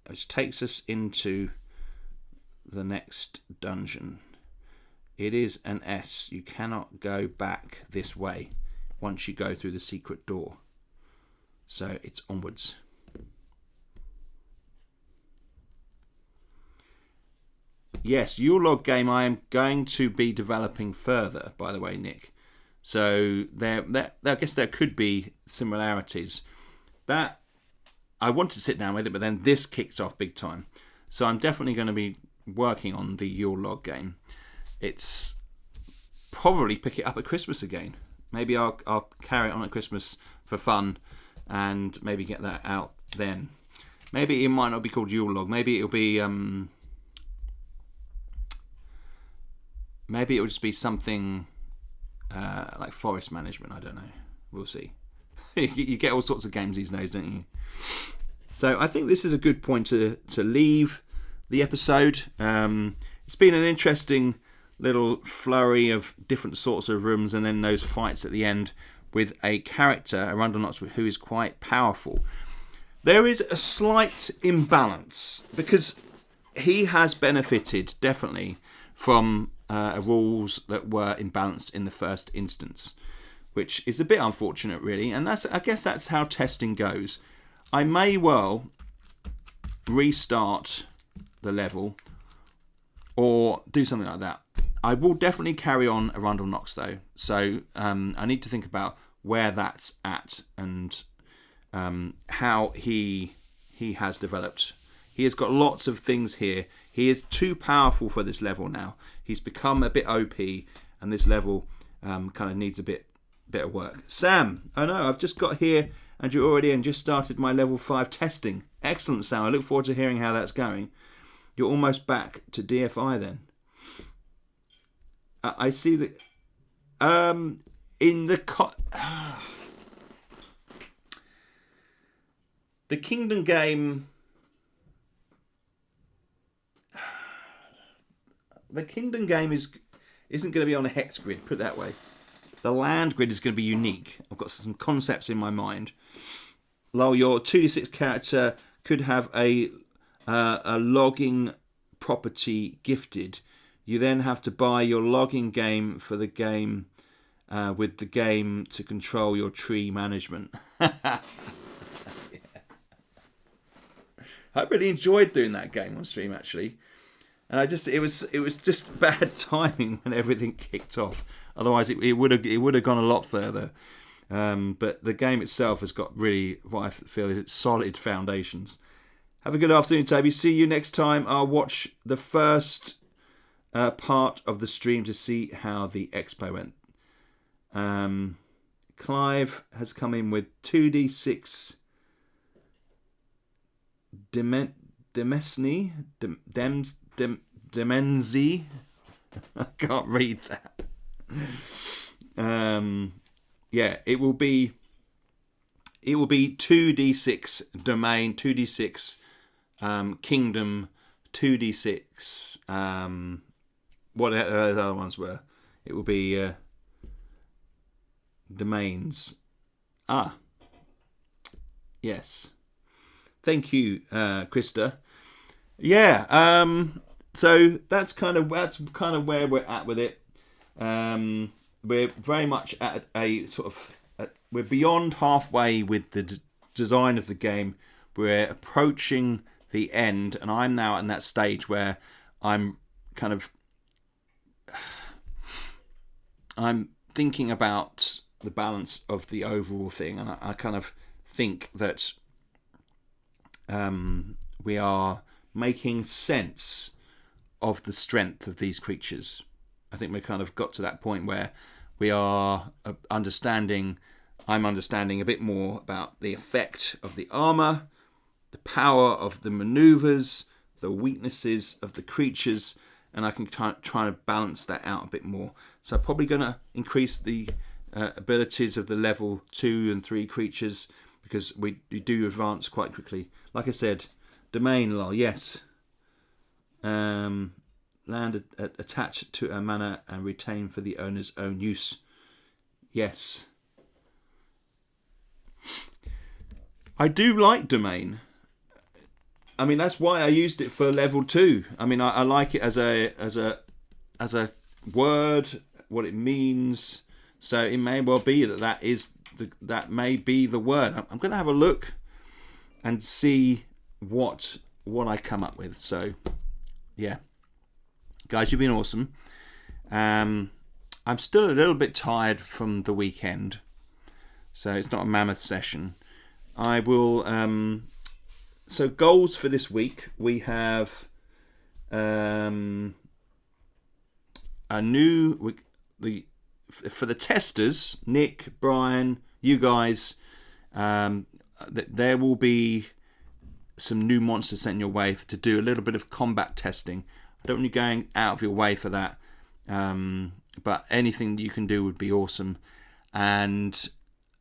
which takes us into the next dungeon. It is an S. You cannot go back this way once you go through the secret door. So it's onwards. Yes, your log game I am going to be developing further, by the way, Nick. So I guess there could be similarities. That I wanted to sit down with it, but then this kicked off big time. So I'm definitely going to be working on the your log game. It's probably pick it up at Christmas again. Maybe I'll carry it on at Christmas for fun, and maybe get that out then. Maybe it might not be called Yule Log. Maybe it'll be maybe it'll just be something like forest management. I don't know. We'll see. You get all sorts of games these days, don't you? So I think this is a good point to leave the episode. It's been an interesting little flurry of different sorts of rooms, and then those fights at the end with a character, Arundal Knox, who is quite powerful. There is a slight imbalance because he has benefited definitely from rules that were imbalanced in the first instance, which is a bit unfortunate, really. And I guess that's how testing goes. I may well restart the level or do something like that. I will definitely carry on Arundal Knox though, so I need to think about where that's at and how he has developed. He has got lots of things here. He is too powerful for this level now. He's become a bit OP, and this level kind of needs a bit of work. Sam, I know I've just got here, and you're already and just started my level 5 testing. Excellent, Sam. I look forward to hearing how that's going. You're almost back to DFI then. I see that in the Kingdom game. The Kingdom game isn't going to be on a hex grid, put it that way. The land grid is going to be unique. I've got some concepts in my mind. Lol, your 2d6 character could have a a logging property gifted, you then have to buy your logging game for the game with the game to control your tree management. Yeah. I really enjoyed doing that game on stream actually, and it was just bad timing when everything kicked off. Otherwise, it would have gone a lot further. But the game itself has got really what I feel is solid foundations. Have a good afternoon, Toby. See you next time. I'll watch the first part of the stream to see how the expo went. Clive has come in with 2d6 Demesny. Demenzi. I can't read that. Yeah, it will be 2d6 domain, 2d6 kingdom, 2d6 whatever those other ones were. It will be domains. Yes. Thank you, Krista. Yeah. So that's kind of where we're at with it. We're very much at a sort of we're beyond halfway with the design of the game. We're approaching the end, and I'm now in that stage where I'm thinking about the balance of the overall thing, and I kind of think that we are making sense of the strength of these creatures. I think we kind of got to that point where we are understanding a bit more about the effect of the armor, the power of the maneuvers, the weaknesses of the creatures, and I can try to balance that out a bit more. So I'm probably going to increase the abilities of the level 2 and 3 creatures, because we do advance quite quickly. Like I said, domain lol, yes. Land attached to a manor and retain for the owner's own use. Yes. I do like domain. I mean, that's why I used it for level 2. I mean, I like it as a word, what it means. So it may well be that may be the word. I'm going to have a look and see what I come up with. So, yeah. Guys, you've been awesome. I'm still a little bit tired from the weekend, so it's not a mammoth session. I will. So goals for this week, we have a new for the testers, Nick, Brian, you guys. There will be some new monsters sent your way to do a little bit of combat testing. I don't want you going out of your way for that, but anything you can do would be awesome. And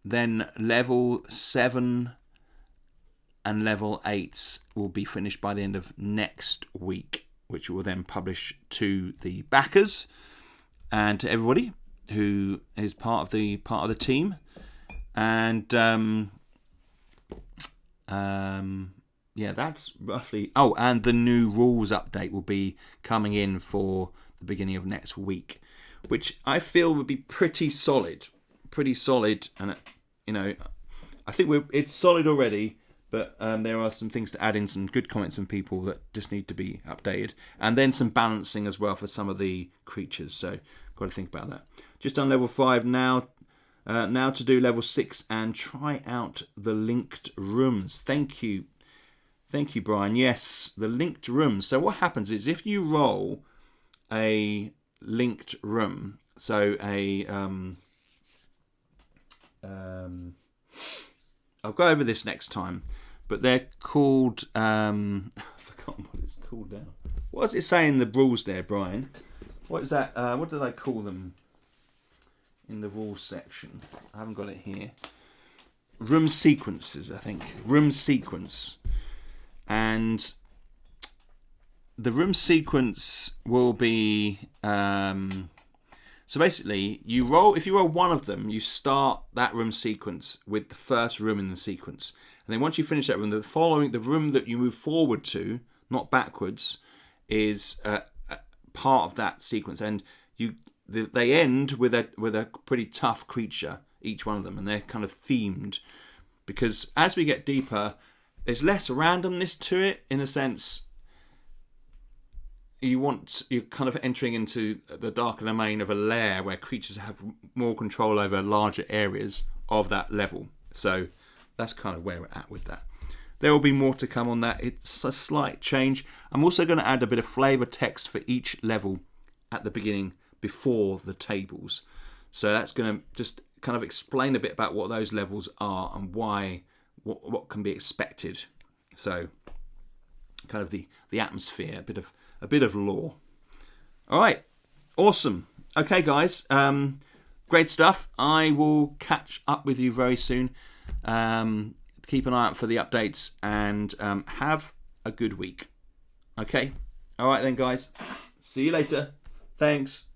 then level 7 and level 8 will be finished by the end of next week, which will then publish to the backers and to everybody who is part of the team. And yeah, that's roughly. Oh, and the new rules update will be coming in for the beginning of next week, which I feel would be pretty solid. And I think it's solid already, but there are some things to add in, some good comments from people that just need to be updated, and then some balancing as well for some of the creatures. So got to think about that. Just on level 5 now. Now to do level 6 and try out the linked rooms. Thank you, Brian. Yes, the linked rooms. So what happens is if you roll a linked room, so I'll go over this next time, but they're called. I've forgotten what it's called now. What does it say in the rules there, Brian? What is that? What did I call them in the rules section? I haven't got it here. Room sequences, I think. Room sequence. And the room sequence will be so basically if you roll one of them, you start that room sequence with the first room in the sequence, and then once you finish that room, the room that you move forward to, not backwards, is part of that sequence, and they end with a pretty tough creature, each one of them, and they're kind of themed, because as we get deeper, there's less randomness to it. In a sense, you're kind of entering into the darker domain of a lair where creatures have more control over larger areas of that level. So that's kind of where we're at with that. There will be more to come on that. It's a slight change. I'm also going to add a bit of flavor text for each level at the beginning before the tables. So that's going to just kind of explain a bit about what those levels are and why, what can be expected. So kind of the atmosphere, a bit of lore. All right, awesome. Okay, guys, great stuff. I will catch up with you very soon. Keep an eye out for the updates, and have a good week. Okay, all right then, guys. See you later. Thanks.